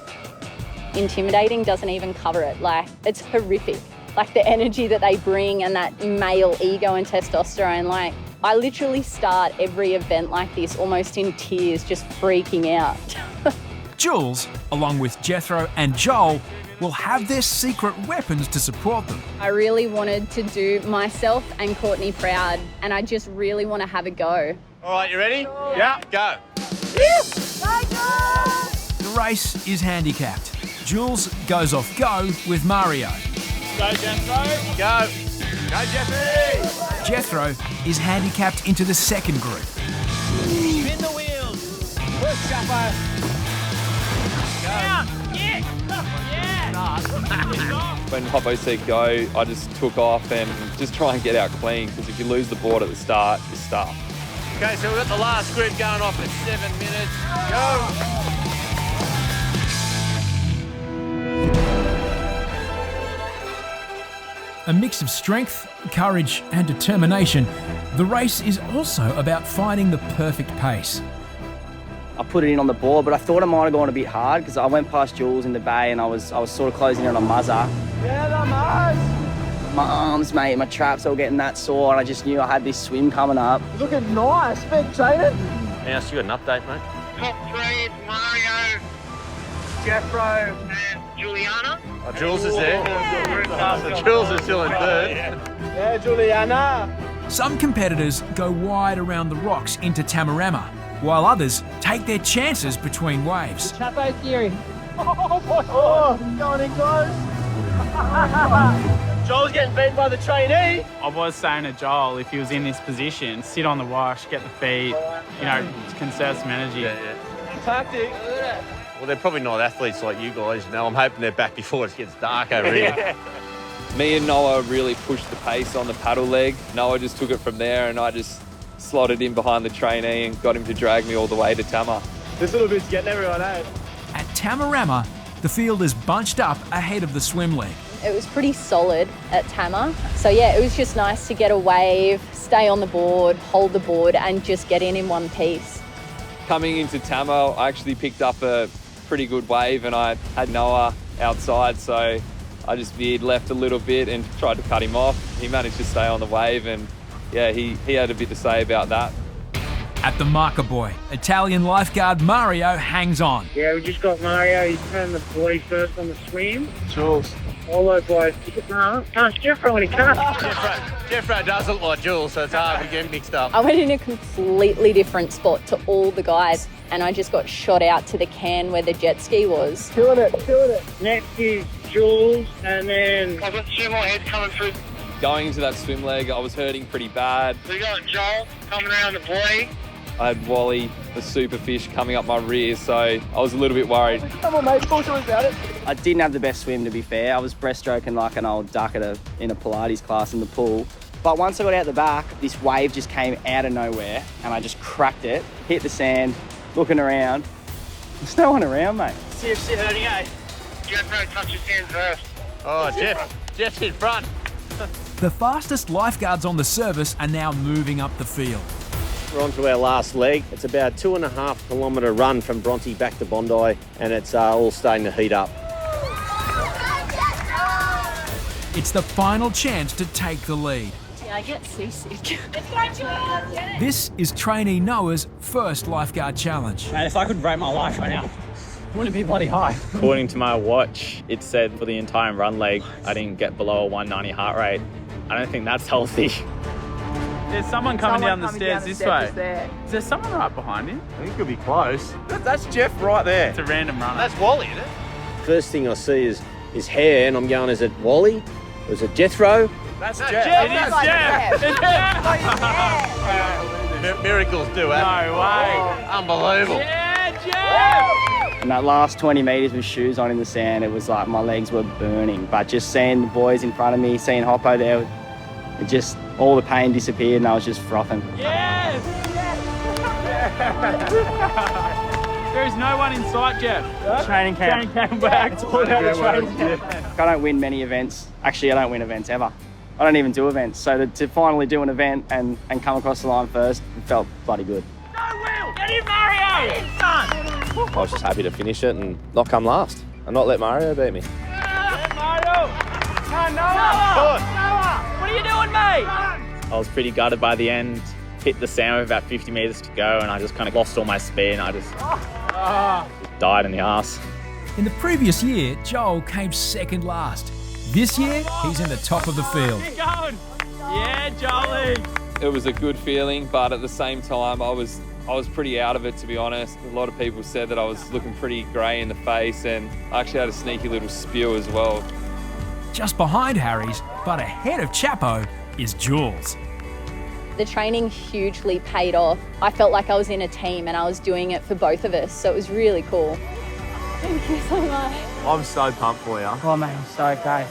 Intimidating doesn't even cover it. Like, it's horrific. Like, the energy that they bring and that male ego and testosterone. Like, I literally start every event like this almost in tears, just freaking out. Jules, along with Jethro and Joel, will have their secret weapons to support them. I really wanted to do myself and Courtney proud, and I just really want to have a go. All right, you ready? Yeah, go. The race is handicapped. Jules goes off go with Mario. Go, Jethro. Go. Go, Jeffrey. Jethro is handicapped into the second group. Spin the wheels. Push, Chapo. When Hoppo said go, I just took off and just try and get out clean, because if you lose the board at the start, you're stuck. Okay, so we've got the last group going off at 7 minutes. Go! A mix of strength, courage and determination, the race is also about finding the perfect pace. I put it in on the board, but I thought it might have gone a bit hard because I went past Jules in the bay and I was sort of closing in on Muzzer. Yeah, the Muzz! My arms, mate, my traps all getting that sore, and I just knew I had this swim coming up. Looking nice, big training. Now, so you got an update, mate? Top three, Mario, Jeffro, and Juliana. Oh, Jules is there. So Jules is still in third. Yeah, Juliana. Some competitors go wide around the rocks into Tamarama, while others take their chances between waves. Chapo theory. Oh, boy. Oh, going in close. Joel's getting beaten by the trainee. I was saying to Joel, if he was in this position, sit on the wash, get the feet, you know, conserve some energy. Tactic. Well, they're probably not athletes like you guys. You know, I'm hoping they're back before it gets dark over here. Me and Noah really pushed the pace on the paddle leg. Noah just took it from there, and I just slotted in behind the trainee and got him to drag me all the way to Tama. This little bit's getting everyone out. At Tamarama, the field is bunched up ahead of the swim leg. It was pretty solid at Tama. So yeah, it was just nice to get a wave, stay on the board, hold the board and just get in one piece. Coming into Tama, I actually picked up a pretty good wave and I had Noah outside, so I just veered left a little bit and tried to cut him off. He managed to stay on the wave and yeah, he had a bit to say about that. At the marker buoy, Italian lifeguard Mario hangs on. Yeah, we just got Mario. He's turned the buoy first on the swim. Jules. All those boys. No, can't Jeffro when he can't. Jeffro does look like Jules, so it's hard to get mixed up. I went in a completely different spot to all the guys and I just got shot out to the can where the jet ski was. Killing it. Next is Jules, and then I've got two more heads coming through. Going into that swim leg, I was hurting pretty bad. We got Joel coming around the buoy. I had Wally, the super fish, coming up my rear, so I was a little bit worried. Come on, mate, talk to us about it. I didn't have the best swim, to be fair. I was breaststroking like an old duck in a Pilates class in the pool. But once I got out the back, this wave just came out of nowhere and I just cracked it, hit the sand, looking around. There's no one around, mate. see if she's hurting, eh? Jeffro touched his hand first. Oh, Jeff's in front. The fastest lifeguards on the service are now moving up the field. We're on to our last leg. It's about 2.5 kilometre run from Bronte back to Bondi, and it's all starting to heat up. It's the final chance to take the lead. Yeah, I get seasick. This is trainee Noah's first lifeguard challenge. Man, if I could rate my life right now, wouldn't it be bloody high? According to my watch, it said for the entire run leg, I didn't get below a 190 heart rate. I don't think that's healthy. There's someone coming down the stairs this way. Is there someone right behind him? I think it could be close. That's Jeff right there. It's a random runner. That's Wally, isn't it? First thing I see is his hair, and I'm going, is it Wally? Or is it Jethro? That's Jeff. It is Jeff. It's Jeff. Miracles do happen. No way. Unbelievable. Yeah, Jeff. And that last 20 metres with shoes on in the sand, it was like my legs were burning. But just seeing the boys in front of me, seeing Hoppo there, it just, all the pain disappeared and I was just frothing. Yes! There is no one in sight, Jeff. Training camp. Training camp back. It's all about the training camp. I don't win many events. Actually, I don't win events ever. I don't even do events. So to finally do an event and come across the line first, it felt bloody good. Go, Will! Get in, Mario! Get in, son! I was just happy to finish it and not come last and not let Mario beat me. Mario! Noah! What are you doing, mate? I was pretty gutted by the end. Hit the sand with about 50 metres to go and I just kind of lost all my speed and I just died in the arse. In the previous year, Joel came second last. This year, he's in the top of the field. Keep going! Yeah, Jolie! It was a good feeling, but at the same time, I was pretty out of it, to be honest. A lot of people said that I was looking pretty grey in the face, and I actually had a sneaky little spew as well. Just behind Harries, but ahead of Chapo, is Jules. The training hugely paid off. I felt like I was in a team and I was doing it for both of us, so it was really cool. Thank you so much. I'm so pumped for you. Oh, mate, I'm so okay.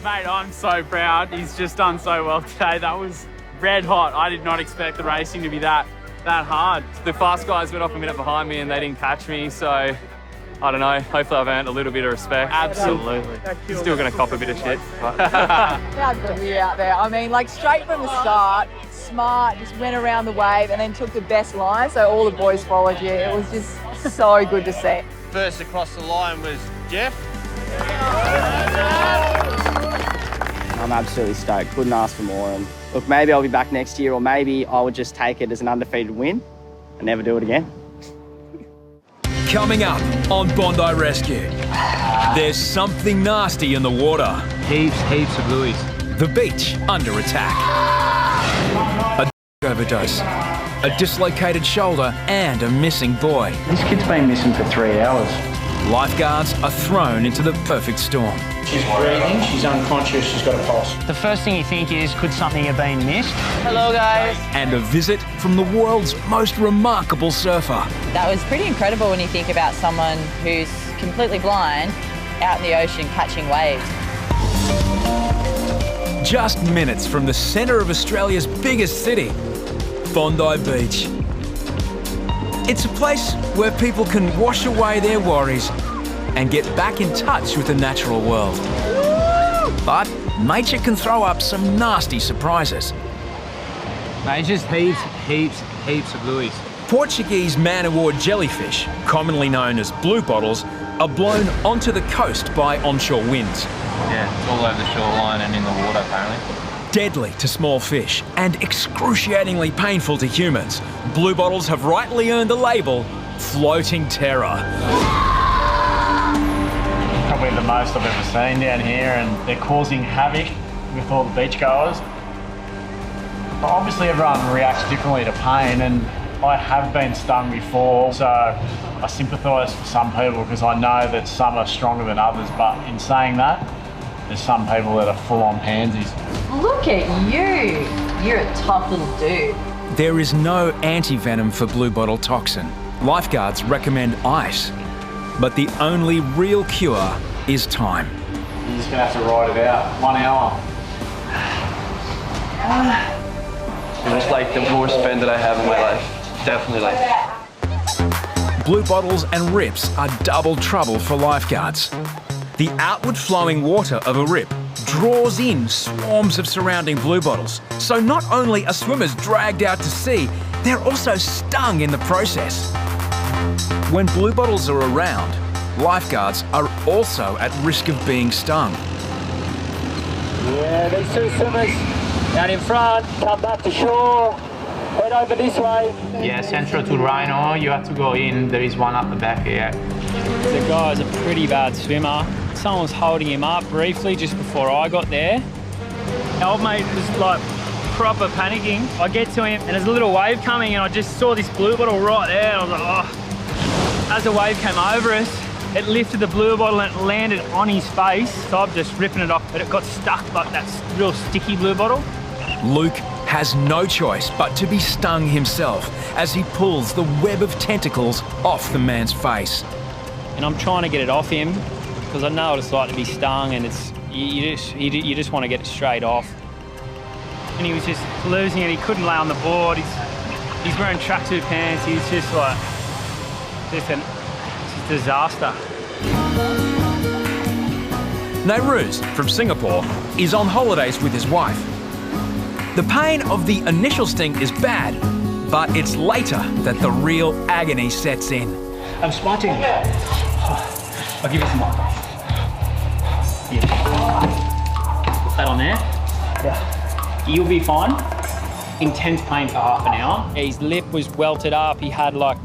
Mate, I'm so proud. He's just done so well today. That was red hot. I did not expect the racing to be that hard. The fast guys went off a minute behind me and they didn't catch me, so I don't know. Hopefully I've earned a little bit of respect. Absolutely. Still going to cop a bit of shit. How good were you out there? I mean, like straight from the start, smart, just went around the wave and then took the best line, so all the boys followed you. It was just so good to see. First across the line was Jeff. I'm absolutely stoked. Couldn't ask for more. And look, maybe I'll be back next year, or maybe I would just take it as an undefeated win and never do it again. Coming up on Bondi Rescue, there's something nasty in the water. Heaps of buoys. The beach under attack. A overdose, a dislocated shoulder, and a missing boy. This kid's been missing for 3 hours. Lifeguards are thrown into the perfect storm. She's breathing, she's unconscious, she's got a pulse. The first thing you think is, could something have been missed? Hello, guys. And a visit from the world's most remarkable surfer. That was pretty incredible when you think about someone who's completely blind out in the ocean catching waves. Just minutes from the centre of Australia's biggest city, Bondi Beach. It's a place where people can wash away their worries and get back in touch with the natural world. But nature can throw up some nasty surprises. Mate, just heaps of buoys. Portuguese man-o-war jellyfish, commonly known as blue bottles, are blown onto the coast by onshore winds. Yeah, it's all over the shoreline and in the water apparently. Deadly to small fish and excruciatingly painful to humans, blue bottles have rightly earned the label floating terror. Probably the most I've ever seen down here, and they're causing havoc with all the beachgoers. But obviously everyone reacts differently to pain, and I have been stung before, so I sympathise for some people because I know that some are stronger than others, but in saying that, there's some people that are full-on pansies. Look at you. You're a tough little dude. There is no anti-venom for blue bottle toxin. Lifeguards recommend ice, but the only real cure is time. You're just gonna have to ride it out. 1 hour. It was like the worst pain that I have in my life. Definitely like. Blue bottles and rips are double trouble for lifeguards. The outward flowing water of a rip draws in swarms of surrounding blue bottles. So not only are swimmers dragged out to sea, they're also stung in the process. When blue bottles are around, lifeguards are also at risk of being stung. Yeah, these two swimmers down in front, come back to shore, head over this way. Yeah, central to Rhino, you have to go in. There is one up the back here. The guy's a pretty bad swimmer. Someone was holding him up briefly just before I got there. Our old mate was like proper panicking. I get to him and there's a little wave coming and I just saw this blue bottle right there and I was like, oh. As the wave came over us, it lifted the blue bottle and it landed on his face. So I'm just ripping it off, but it got stuck like that real sticky blue bottle. Luke has no choice but to be stung himself as he pulls the web of tentacles off the man's face. And I'm trying to get it off him because I know what it's like to be stung, and it's you just want to get it straight off. And he was just losing it. He couldn't lay on the board. He's wearing tracksuit pants. He's just like just a disaster. Nairuz from Singapore is on holidays with his wife. The pain of the initial sting is bad, but it's later that the real agony sets in. I'm spotting. I'll give you some more. Yeah. Put that on there. Yeah. You'll be fine. Intense pain for half an hour. His lip was welted up. He had like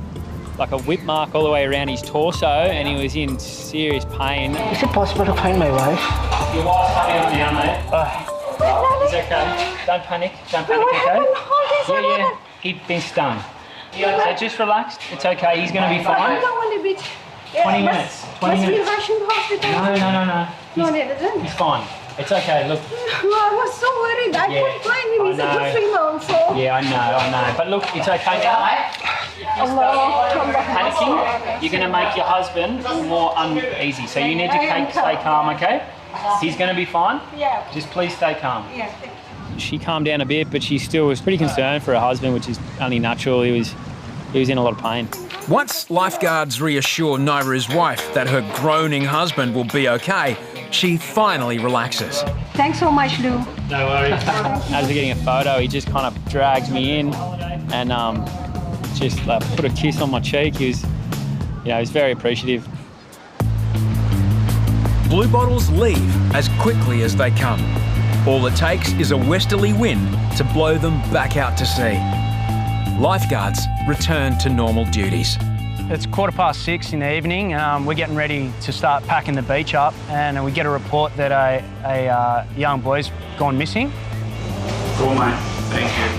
a whip mark all the way around his torso, and he was in serious pain. Is it possible to pain my wife? Your wife's coming up now, mate. It's okay. Don't panic. Don't panic, okay? Yeah. He'd been stung. So just relax. It's okay. He's going to be fine. I don't want to be... 20 minutes. 20 minutes. Must be rushing to hospital. No. He's fine. It's okay. Look. I was so worried. I couldn't find him. He's a good swimmer also. Yeah, I know. But look, it's okay now. panicking, you're going to make your husband more uneasy. So you need to stay calm, okay? He's going to be fine. Yeah. Just please stay calm. Yeah. She calmed down a bit, but she still was pretty concerned for her husband, which is only natural. He was in a lot of pain. Once lifeguards reassure Naira's wife that her groaning husband will be okay, she finally relaxes. Thanks so much, Lou. No worries. As we're getting a photo, he just kind of dragged me in and just put a kiss on my cheek. He was, he was very appreciative. Blue bottles leave as quickly as they come. All it takes is a westerly wind to blow them back out to sea. Lifeguards return to normal duties. It's 6:15 in the evening. We're getting ready to start packing the beach up, and we get a report that a young boy's gone missing. Cool, mate. Thank you.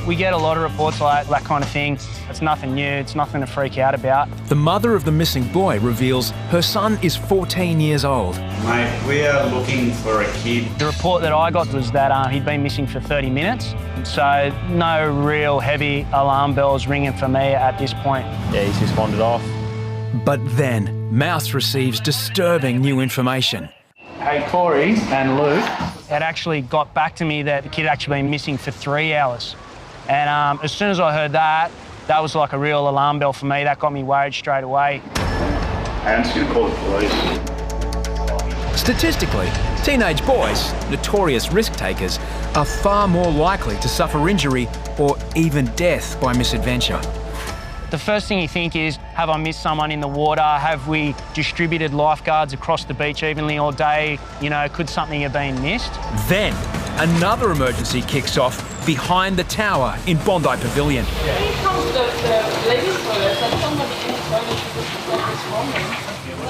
We get a lot of reports like that kind of thing. It's nothing new, it's nothing to freak out about. The mother of the missing boy reveals her son is 14 years old. Mate, we are looking for a kid. The report that I got was that he'd been missing for 30 minutes, so no real heavy alarm bells ringing for me at this point. Yeah, he's just wandered off. But then, Mouse receives disturbing new information. Hey, Corey and Luke had actually got back to me that the kid had actually been missing for 3 hours. And as soon as I heard that, that was like a real alarm bell for me. That got me worried straight away. I'm just going to call the police. Statistically, teenage boys, notorious risk takers, are far more likely to suffer injury or even death by misadventure. The first thing you think is, have I missed someone in the water? Have we distributed lifeguards across the beach evenly all day? Could something have been missed? Then, another emergency kicks off behind the tower in Bondi Pavilion. When it comes to the ladies' toilets, that somebody in the toilet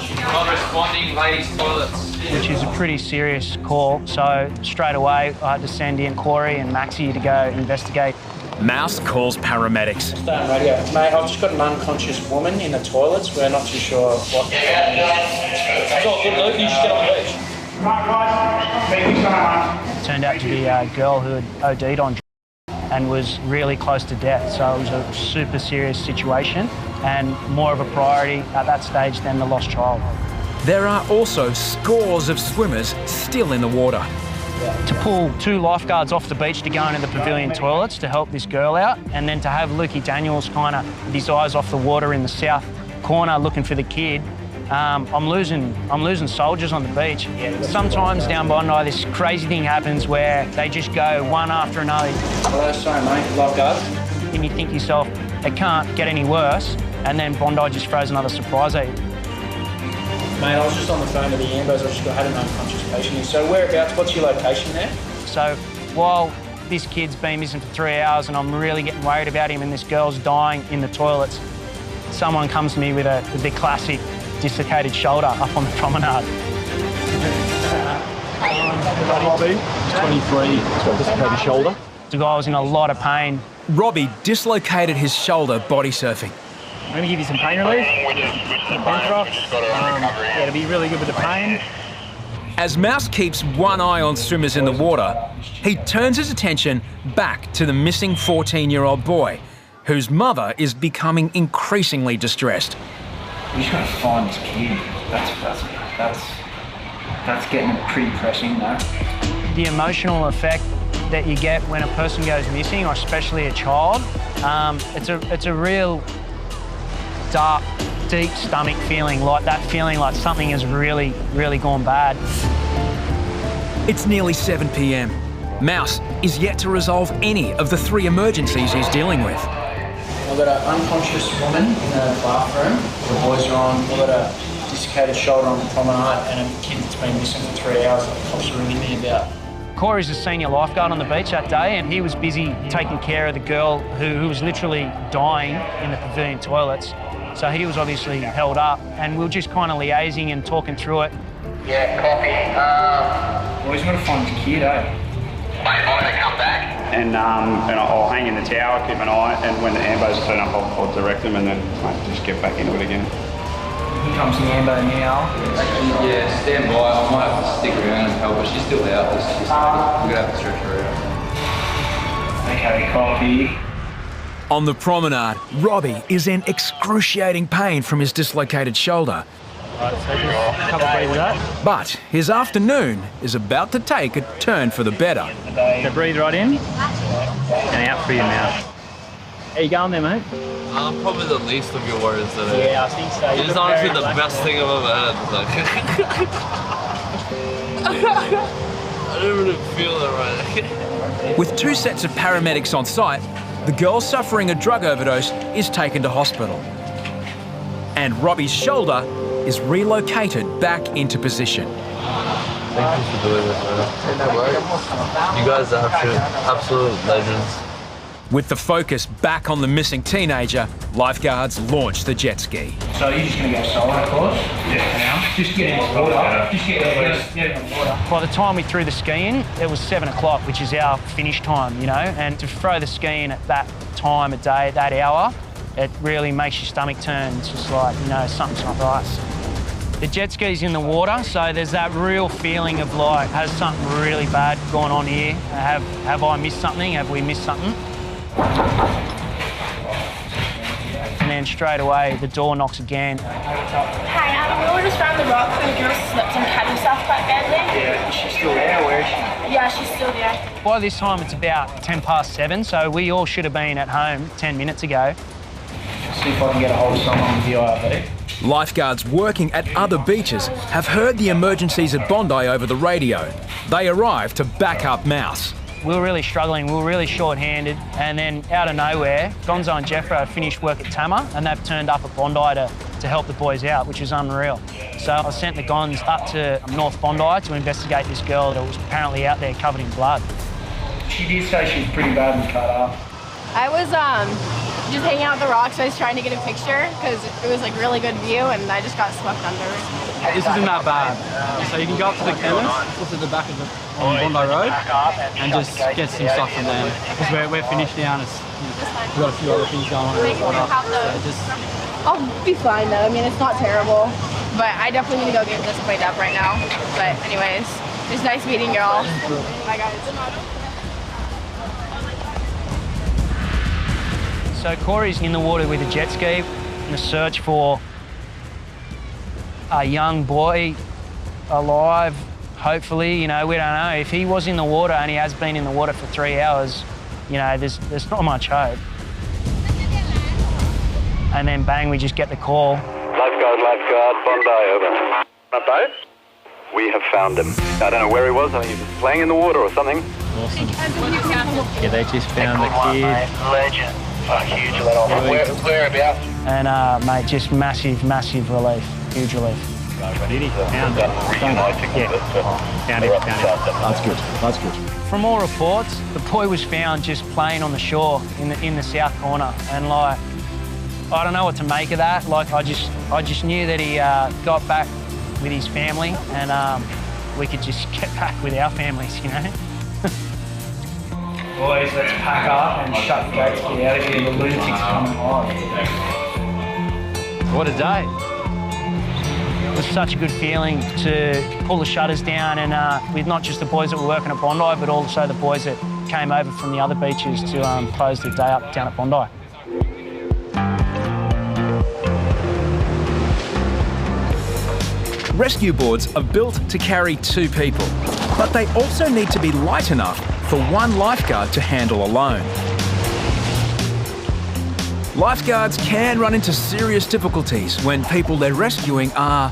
should be Not responding, ladies' toilets. Which is a pretty serious call. So straight away, I had to send in Corey and Maxi to go investigate. Mouse calls paramedics. Radio. Mate, I've just got an unconscious woman in the toilets. We're not too sure what. It's all good, Luke. You just get on the beach. It turned out to be a girl who had OD'd on and was really close to death. So it was a super serious situation and more of a priority at that stage than the lost child. There are also scores of swimmers still in the water. To pull 2 lifeguards off the beach to go into the pavilion toilets to help this girl out, and then to have Lukey Daniels kind of with his eyes off the water in the south corner looking for the kid. I'm losing soldiers on the beach. Sometimes down Bondi, this crazy thing happens where they just go one after another. Hello, sorry mate, lifeguards. And you think to yourself, it can't get any worse, and then Bondi just throws another surprise at you. Mate, I was just on the phone to the ambos. I just had an unconscious patient here. So whereabouts, what's your location there? So while this kid's been missing for 3 hours and I'm really getting worried about him and this girl's dying in the toilets, someone comes to me with the classic dislocated shoulder up on the promenade. 23, dislocated shoulder. The guy was in a lot of pain. Robbie dislocated his shoulder body surfing. I'm going to give you some pain relief. It'll be really good with the pain. As Mouse keeps one eye on swimmers in the water, he turns his attention back to the missing 14-year-old boy, whose mother is becoming increasingly distressed. We just got to find this kid. That's getting pretty pressing now. The emotional effect that you get when a person goes missing, or especially a child, it's a real dark, deep stomach feeling, like that feeling like something has really, really gone bad. It's nearly 7 p.m. Mouse is yet to resolve any of the 3 emergencies he's dealing with. I've got an unconscious woman in the bathroom. The boys are on. I've got a dislocated shoulder on the promenade and a kid that's been missing for 3 hours that the cops are ringing me about. Corey's a senior lifeguard on the beach that day, and he was busy taking care of the girl who was literally dying in the pavilion toilets. So he was obviously held up, and we were just kind of liaising and talking through it. Yeah, copy. Boys, got to find the kid, eh? Mate, I'm going to come back. And I'll hang in the tower, keep an eye, and when the ambos turn up, I'll direct them and then just get back into it again. Here comes the ambo now. Yeah, stand by. I might have to stick around and help, but she's still out. We're going to have to stretch her out. Okay, copy. On the promenade, Robbie is in excruciating pain from his dislocated shoulder. Right, so just a couple of breathes out. But his afternoon is about to take a turn for the better. So breathe right in and out through your mouth. How you going there, mate? Probably the least of your worries today. Yeah, I think so. It's honestly the best thing I've ever had. I didn't really feel it right. With 2 sets of paramedics on site, the girl suffering a drug overdose is taken to hospital. And Robbie's shoulder is relocated back into position. Thank you for doing this, man. No worries. You guys are absolute legends. With the focus back on the missing teenager, lifeguards launch the jet ski. So you're just going to go solo, of course? Yeah. Now, just get in the water. Just get in the water. By the time we threw the ski in, it was 7 o'clock, which is our finish time, you know, and to throw the ski in at that time of day, that hour, it really makes your stomach turn. It's just like, you know, something's not right. The jet ski's in the water, so there's that real feeling of like, has something really bad going on here? Have I missed something? Have we missed something? And then straight away, the door knocks again. Hey, we were just around the rock and the girl slipped and cut herself quite badly. Yeah, she's still there, where is she? Yeah, she's still there. By this time, it's about 7:10, so we all should have been at home 10 minutes ago. See if I can get a hold of someone with the IRB. Lifeguards working at other beaches have heard the emergencies at Bondi over the radio. They arrive to back up Mouse. We were really struggling, we were really short-handed, and then out of nowhere, Gonzo and Jeffro finished work at Tama, and they've turned up at Bondi to help the boys out, which is unreal. So I sent the Gons up to North Bondi to investigate this girl that was apparently out there covered in blood. She did say she was pretty badly cut up. I was just hanging out with the rocks. I was trying to get a picture because it was like really good view, and I just got swept under. This isn't that bad. So you can go up to the chemist, just at the back of the Bondi Road, and just get some stuff from there. Because we're finished now, and we've got a few other things going on. I'll be fine though. I mean, it's not terrible, but I definitely need to go get this cleaned up right now. But anyways, it's nice meeting you all. Bye guys. So Corey's in the water with a jet ski in a search for a young boy alive, hopefully. You know, we don't know. If he was in the water and he has been in the water for 3 hours, you know, there's not much hope. And then bang, we just get the call. Lifeguard, Bondi, over. A boat? We have found him. I don't know where he was. I think he was playing in the water or something. Awesome. Yeah, they just found the kid. Legend. Huge relief. Whereabouts? And mate, just massive relief. Huge relief. Did he? Found it. Found it. That's good. From all reports, the boy was found just playing on the shore in the south corner, and like, I don't know what to make of that. Like, I just knew that he got back with his family, and we could just get back with our families, you know. Boys, let's pack up and shut the gates, get out of here. The lunatics are coming live. What a day. It was such a good feeling to pull the shutters down, and with not just the boys that were working at Bondi, but also the boys that came over from the other beaches to close the day up down at Bondi. Rescue boards are built to carry 2 people, but they also need to be light enough for 1 lifeguard to handle alone. Lifeguards can run into serious difficulties when people they're rescuing are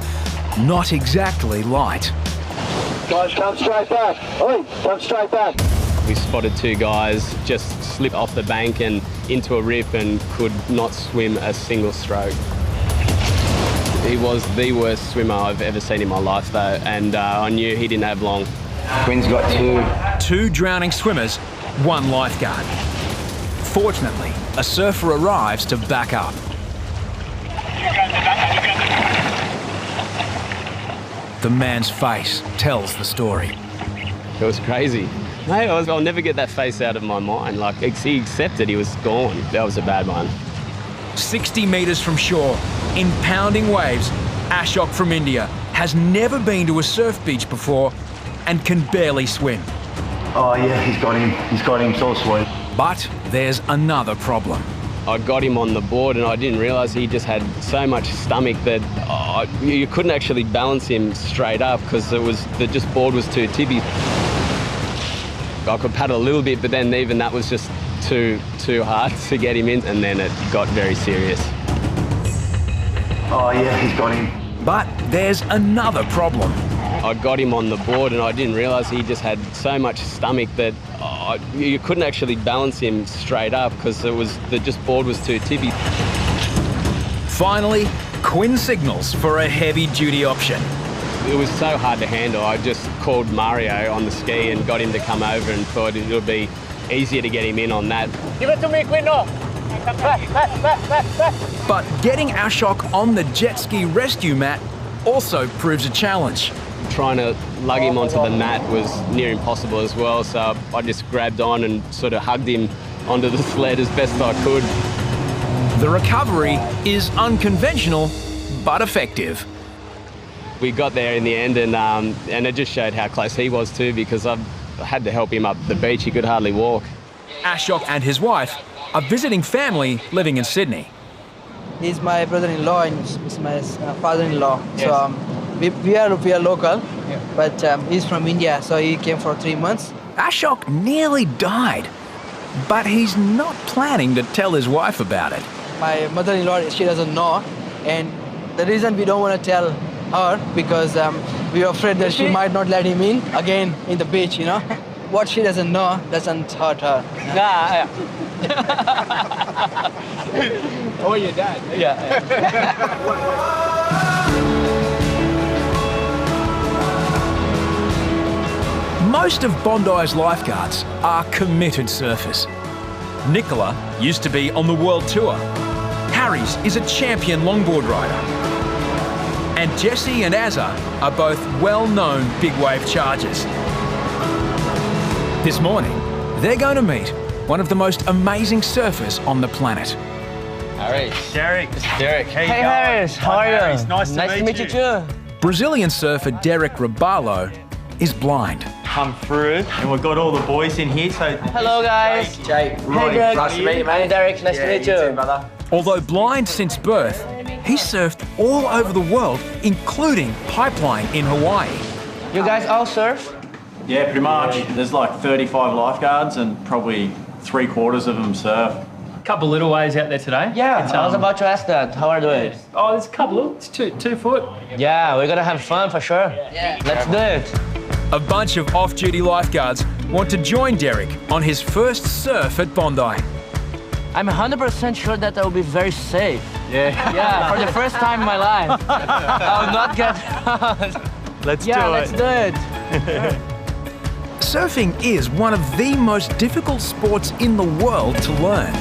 not exactly light. Guys, come straight back. Oi, come straight back. We spotted 2 guys just slip off the bank and into a rip and could not swim a single stroke. He was the worst swimmer I've ever seen in my life though, and I knew he didn't have long. Quinn's got 2 drowning swimmers, 1 lifeguard. Fortunately, a surfer arrives to back up. The man's face tells the story. It was crazy. Mate, I'll never get that face out of my mind. Like, he accepted he was gone. That was a bad one. 60 metres from shore, in pounding waves, Ashok from India has never been to a surf beach before and can barely swim. Oh yeah, he's got him so sweet. But there's another problem. I got him on the board and I didn't realise he just had so much stomach that you couldn't actually balance him straight up because the board was too tippy. I could paddle a little bit, but then even that was just too hard to get him in, and then it got very serious. Oh yeah, he's got him. But there's another problem. I got him on the board and I didn't realise he just had so much stomach that you couldn't actually balance him straight up because the board was too tippy. Finally, Quinn signals for a heavy-duty option. It was so hard to handle. I just called Mario on the ski and got him to come over and thought it would be easier to get him in on that. Give it to me, Quino. But getting Ashok on the jet ski rescue mat also proves a challenge. Trying to lug him onto the mat was near impossible as well, so I just grabbed on and sort of hugged him onto the sled as best I could. The recovery is unconventional, but effective. We got there in the end, and it just showed how close he was too, because I had to help him up the beach. He could hardly walk. Ashok and his wife are visiting family living in Sydney. He's my brother-in-law and he's my father-in-law. Yes. So we are local, but he's from India, so he came for 3 months. Ashok nearly died, but he's not planning to tell his wife about it. My mother-in-law, she doesn't know, and the reason we don't want to tell her because we are afraid that she might not let him in again in the beach, you know. What she doesn't know doesn't hurt her. Nah. Or your dad. Yeah. Most of Bondi's lifeguards are committed surfers. Nicola used to be on the world tour. Harries is a champion longboard rider. And Jesse and Azza are both well-known big wave chargers. This morning, they're going to meet one of the most amazing surfers on the planet. Harries. Derek. Derek. Hey, Harris. How are you? Nice to meet you too. Brazilian surfer Derek Rabalo is blind. Come through, and we've got all the boys in here. So hello, guys. Jake. Hey, Greg. Nice to meet you, mate. Derek. Nice to meet you. Too, brother. Although blind since birth, he's surfed all over the world, including pipeline in Hawaii. You guys all surf? Yeah, pretty much. There's like 35 lifeguards and probably 3/4 of them surf. A couple little waves out there today. Yeah, I was about to ask that. How are you doing? Oh, there's a couple. It's two foot. Yeah, we're gonna have fun for sure. Yeah. Let's do it. A bunch of off-duty lifeguards want to join Derek on his first surf at Bondi. I'm 100% sure that I will be very safe. Yeah. Yeah, for the first time in my life. I will not get hurt. Let's do it. Surfing is one of the most difficult sports in the world to learn.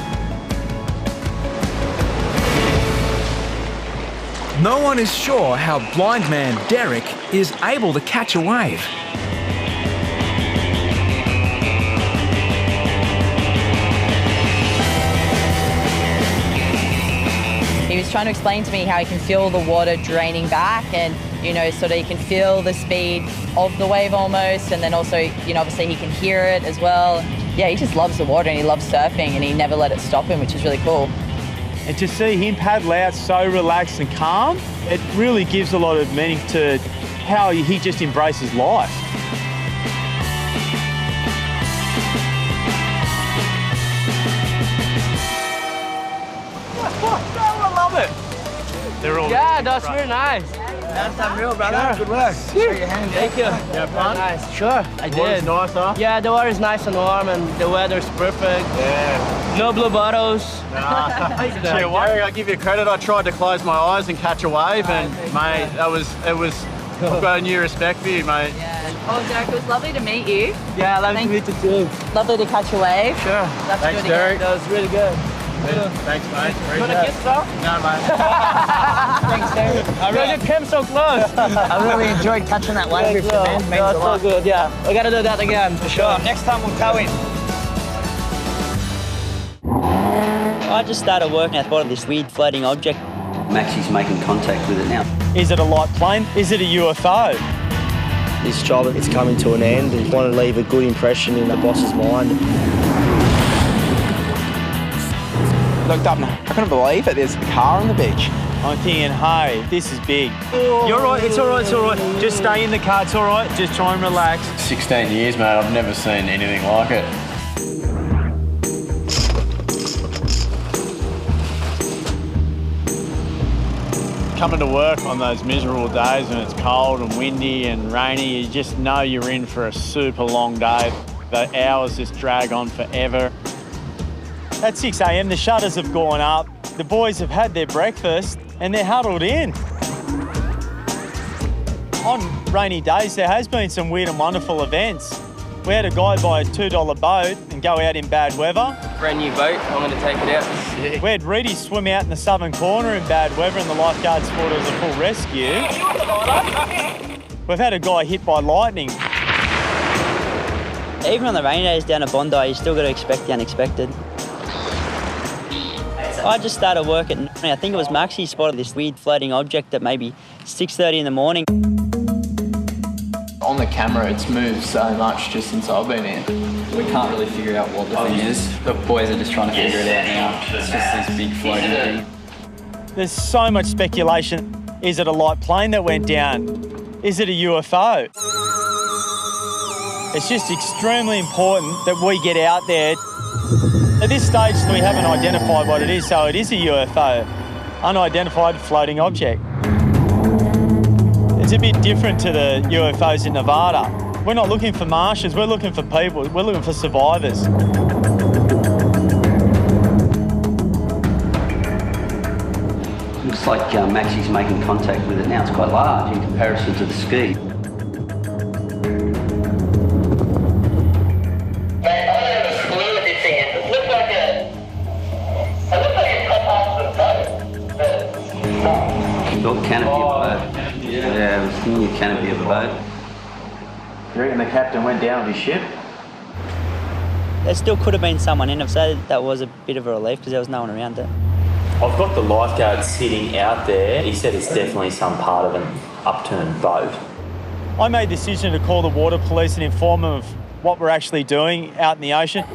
No one is sure how blind man Derek is able to catch a wave. He was trying to explain to me how he can feel the water draining back and, you know, sort of he can feel the speed of the wave almost, and then also, you know, obviously he can hear it as well. Yeah, he just loves the water and he loves surfing and he never let it stop him, which is really cool. And to see him paddle out so relaxed and calm, it really gives a lot of meaning to how he just embraces life. I love it. They're all yeah, that's really nice. That's unreal, brother. Sure. Good work. Show your hand. Thank you. Yeah, fun? Nice. Sure, I did. Water's nice, huh? Yeah, the water is nice and warm and the weather's perfect. Yeah. No blue bottles. Yeah, I give you credit. I tried to close my eyes and catch a wave, and mate, I've got a new respect for you, mate. Oh, Derek, it was lovely to meet you. Yeah, lovely to meet you too. Lovely to catch a wave. Sure. Thanks, Derek. That was really good. Thanks, mate. You want a kiss, bro? No, mate. Thanks, Derek. You came so close. I really enjoyed catching that wave with you, man. Means a That's lot. so good, yeah. We gotta do that again, for sure. Next time we'll tow in. I just started working at bottom of this weird floating object. Maxi's making contact with it now. Is it a light plane? Is it a UFO? This job, it's coming to an end. I want to leave a good impression in the boss's mind. Looked up and I couldn't believe it. There's a car on the beach. I'm thinking, hey, this is big. You're right, it's all right, it's all right. Just stay in the car, it's all right. Just try and relax. 16 years, mate, I've never seen anything like it. Coming to work on those miserable days when it's cold and windy and rainy, you just know you're in for a super long day. The hours just drag on forever. At 6 a.m, the shutters have gone up. The boys have had their breakfast and they're huddled in. On rainy days, there has been some weird and wonderful events. We had a guy buy a $2 boat and go out in bad weather. Brand new boat, I'm going to take it out. Yeah. We had Reidy swim out in the southern corner in bad weather and the lifeguards thought it was a full rescue. We've had a guy hit by lightning. Even on the rainy days down at Bondi, you still got to expect the unexpected. I just started work at, I think it was Maxi spotted this weird floating object at maybe 6:30 in the morning. On the camera, it's moved so much just since I've been here. We can't really figure out what the thing is. The boys are just trying to figure it out now. It's just this big floating thing. There's so much speculation. Is it a light plane that went down? Is it a UFO? It's just extremely important that we get out there. At this stage, we haven't identified what it is, so it is a UFO, unidentified floating object. It's a bit different to the UFOs in Nevada. We're not looking for Martians, we're looking for people, we're looking for survivors. Looks like Maxi's making contact with it now. It's quite large in comparison to the ski. Canopy of a boat. Yeah, it was near the canopy of a boat. You reckon the captain went down with his ship? There still could have been someone in it, so that was a bit of a relief because there was no one around there. I've got the lifeguard sitting out there. He said it's definitely some part of an upturned boat. I made the decision to call the water police and inform them of what we're actually doing out in the ocean.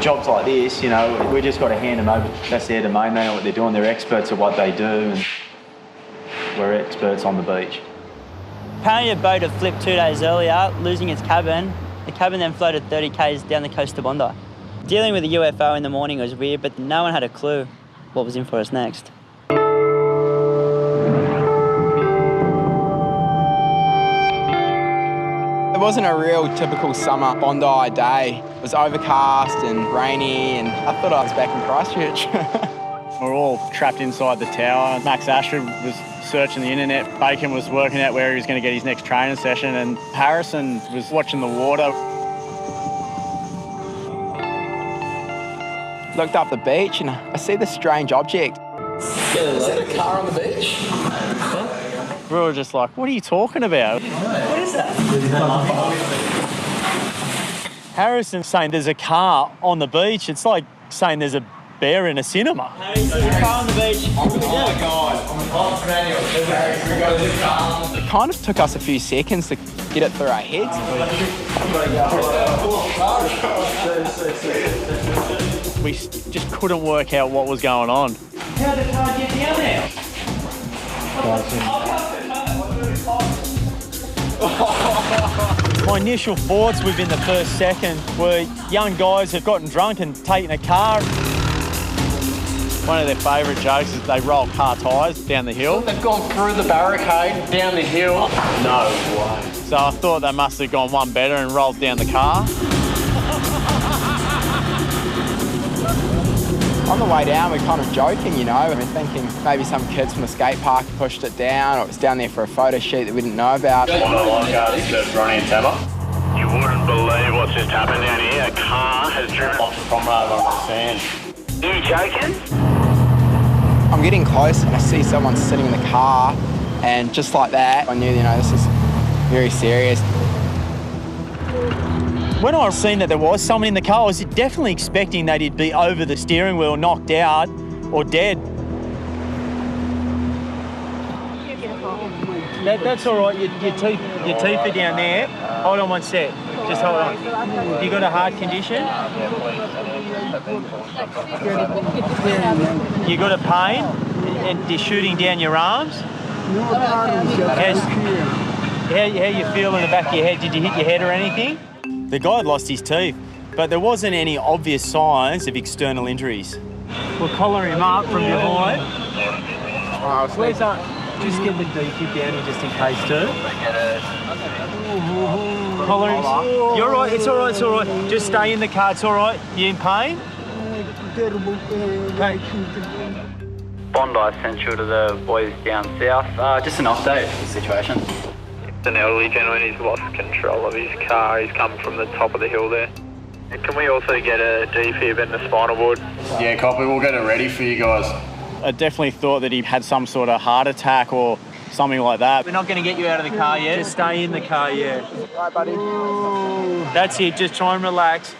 Jobs like this, you know, we just got to hand them over. That's their domain, they know what they're doing. They're experts at what they do. And we're experts on the beach. Apparently a boat had flipped 2 days earlier, losing its cabin. The cabin then floated 30 k's down the coast to Bondi. Dealing with a UFO in the morning was weird, but no one had a clue what was in for us next. It wasn't a real typical summer Bondi day. It was overcast and rainy, and I thought I was back in Christchurch. We're all trapped inside the tower. Max Ashford was searching the internet. Bacon was working out where he was going to get his next training session, and Harrison was watching the water. Looked up the beach and I see this strange object. Is that a car on the beach? We were just like, what are you talking about? What is that? Harrison's saying there's a car on the beach. It's like saying there's a bear in a cinema. There's a car on the beach. What do we do? Oh my God. It kind of took us a few seconds to get it through our heads. We just couldn't work out what was going on. How did the car get down there? My initial thoughts within the first second were young guys have gotten drunk and taken a car. One of their favourite jokes is they roll car tyres down the hill. They've gone through the barricade, down the hill. No way. So I thought they must have gone one better and rolled down the car. On the way down, we're kind of joking, you know. We're thinking maybe some kids from the skate park pushed it down, or it was down there for a photo shoot that we didn't know about. You wouldn't believe what's just happened down here. A car has driven off the promenade on the sand. Are you joking? I'm getting close and I see someone sitting in the car, and just like that, I knew, you know, this is very serious. When I seen that there was someone in the car, I was definitely expecting that he'd be over the steering wheel, knocked out or dead. That's all right. Your teeth are down there. Hold on one sec. Just hold on. You got a heart condition? You got a pain? And you're shooting down your arms? How you feel in the back of your head? Did you hit your head or anything? The guy had lost his teeth, but there wasn't any obvious signs of external injuries. We'll collar him up from behind. Where's that? Just get the defib down here just in case too. Collar him. You're all right, it's all right, it's all right. Just stay in the car, it's all right. You in pain? Bondi Central to the boys down south. Just an update of the situation. An elderly gentleman, he's lost control of his car. He's come from the top of the hill there. Can we also get a defib and the spinal board? Yeah, copy. We'll get it ready for you guys. I definitely thought that he had some sort of heart attack or something like that. We're not going to get you out of the car yet. Just stay in the car, yeah. Right, buddy. That's it. Just try and relax.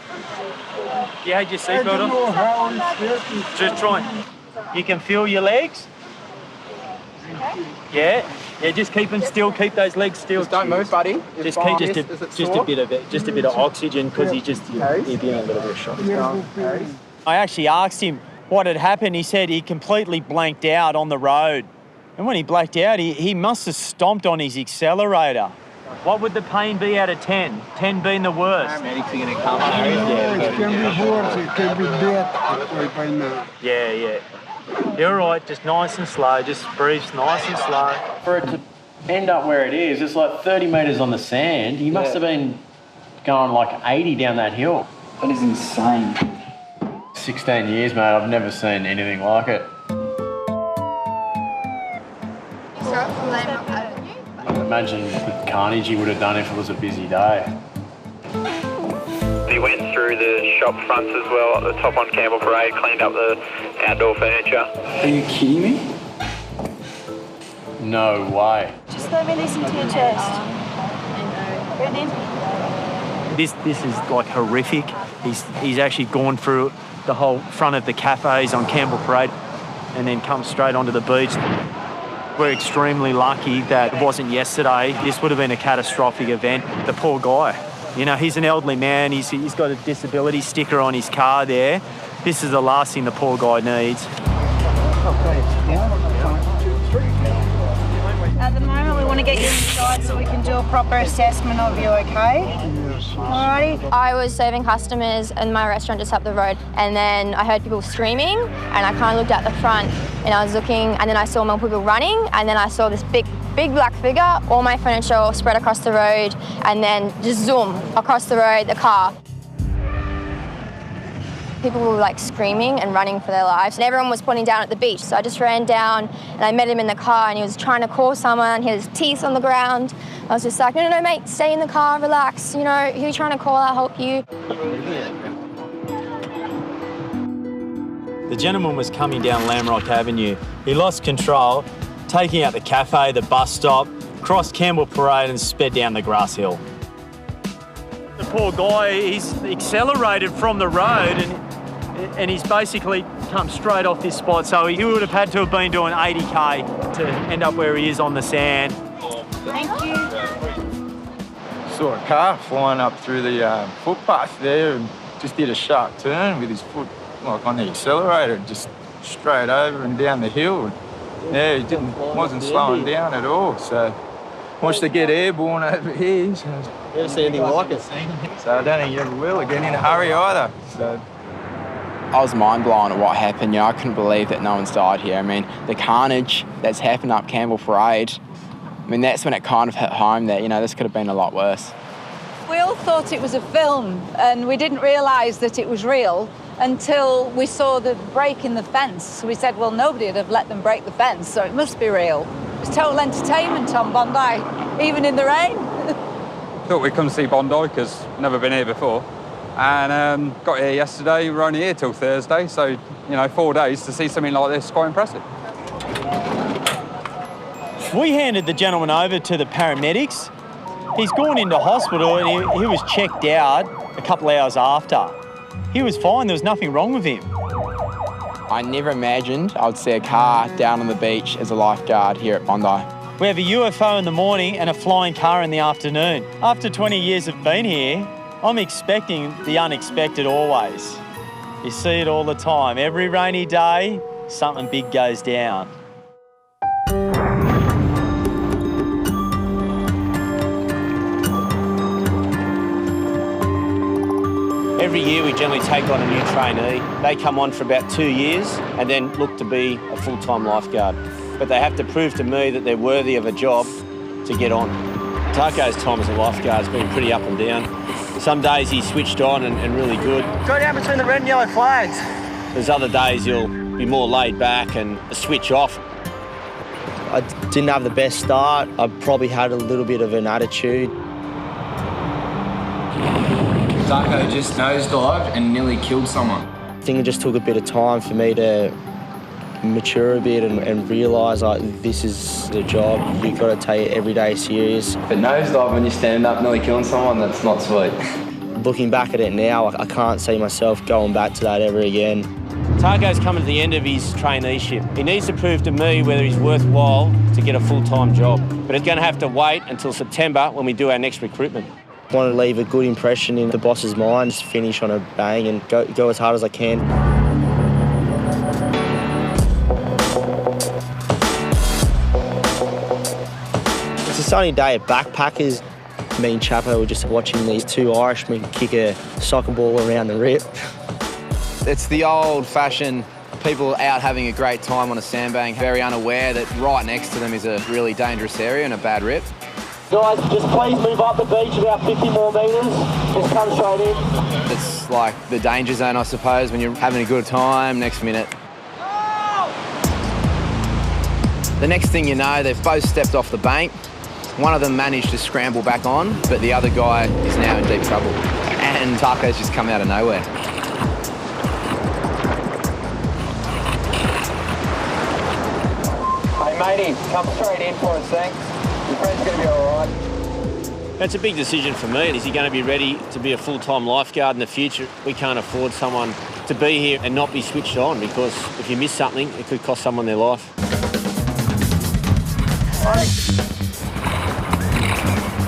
You had your seatbelt on? Just try. You can feel your legs? Yeah. Yeah, just keep them still. Keep those legs still. Just don't move, buddy. Just keep just a bit of oxygen because he'd been a little bit of shock. I actually asked him what had happened. He said he completely blanked out on the road, and when he blanked out, he must have stomped on his accelerator. What would the pain be out of 10? 10 being the worst. Medics are going to come. It can be worse. It can be death by now. Yeah. You're all right, just nice and slow, just breathe nice and slow. For it to end up where it is, it's like 30 metres on the sand. He must have been going like 80 down that hill. That is insane. 16 years, mate, I've never seen anything like it. I imagine the carnage he would have done if it was a busy day. He went through the shop fronts as well, at the top on Campbell Parade, cleaned up the outdoor furniture. Are you kidding me? No way. Just let me listen to your chest. Breathe in. This is like horrific. He's actually gone through the whole front of the cafes on Campbell Parade and then come straight onto the beach. We're extremely lucky that it wasn't yesterday. This would have been a catastrophic event. The poor guy. You know, he's an elderly man. He's got a disability sticker on his car there. This is the last thing the poor guy needs. At the moment, we want to get you inside so we can do a proper assessment of you, okay? Alrighty. I was serving customers in my restaurant just up the road, and then I heard people screaming, and I kind of looked out the front, and I was looking, and then I saw more people running, and then I saw this big black figure, all my furniture all spread across the road, and then just zoom across the road, the car. People were like screaming and running for their lives, and everyone was pointing down at the beach. So I just ran down and I met him in the car, and he was trying to call someone. He had his teeth on the ground. I was just like, no, mate, stay in the car, relax. You know, who are you trying to call? I'll help you. The gentleman was coming down Lamrock Avenue. He lost control, taking out the cafe, the bus stop, crossed Campbell Parade and sped down the grass hill. The poor guy, he's accelerated from the road and he's basically come straight off this spot. So he would have had to have been doing 80k to end up where he is on the sand. Thank you. Saw a car flying up through the footpath there and just did a sharp turn with his foot like on the accelerator, just straight over and down the hill. Yeah, he wasn't slowing down at all. So watched it get airborne over here. So. Never seen anything like it. So I don't think you ever will get in a hurry either. So. I was mind blown at what happened. You know, I couldn't believe that no one's died here. I mean, the carnage that's happened up Campbell Parade, I mean, that's when it kind of hit home that, you know, this could have been a lot worse. We all thought it was a film and we didn't realise that it was real until we saw the break in the fence. So we said, well, nobody would have let them break the fence, so it must be real. It was total entertainment on Bondi, even in the rain. Thought we'd come to see Bondi because never been here before. And got here yesterday, we were only here till Thursday, so, you know, 4 days to see something like this is quite impressive. We handed the gentleman over to the paramedics. He's gone into hospital and he was checked out a couple of hours after. He was fine, there was nothing wrong with him. I never imagined I would see a car down on the beach as a lifeguard here at Bondi. We have a UFO in the morning and a flying car in the afternoon. After 20 years of being here, I'm expecting the unexpected always. You see it all the time. Every rainy day, something big goes down. Every year we generally take on a new trainee. They come on for about 2 years and then look to be a full-time lifeguard. But they have to prove to me that they're worthy of a job to get on. Taco's time as a lifeguard has been pretty up and down. Some days he's switched on and really good. Go down between the red and yellow flags. There's other days he'll be more laid back and switch off. I didn't have the best start. I probably had a little bit of an attitude. Taco just nosedived and nearly killed someone. I think it just took a bit of time for me to mature a bit and realise like this is the job. You've got to take it every day serious. But nosedive when you're standing up nearly killing someone, that's not sweet. Looking back at it now, I can't see myself going back to that ever again. Taco's coming to the end of his traineeship. He needs to prove to me whether he's worthwhile to get a full-time job. But he's going to have to wait until September when we do our next recruitment. I want to leave a good impression in the boss's mind, just finish on a bang and go as hard as I can. It's a sunny day at Backpackers. Me and Chapo were just watching these two Irishmen kick a soccer ball around the rip. It's the old-fashioned people out having a great time on a sandbank, very unaware that right next to them is a really dangerous area and a bad rip. Guys, just please move up the beach about 50 more metres. Just come straight in. It's like the danger zone, I suppose, when you're having a good time, next minute. The next thing you know, they've both stepped off the bank. One of them managed to scramble back on, but the other guy is now in deep trouble. And Taco's just come out of nowhere. Hey, matey, come straight in for us, thanks. Your friend's going to be all right. That's a big decision for me. Is he going to be ready to be a full-time lifeguard in the future? We can't afford someone to be here and not be switched on, because if you miss something, it could cost someone their life.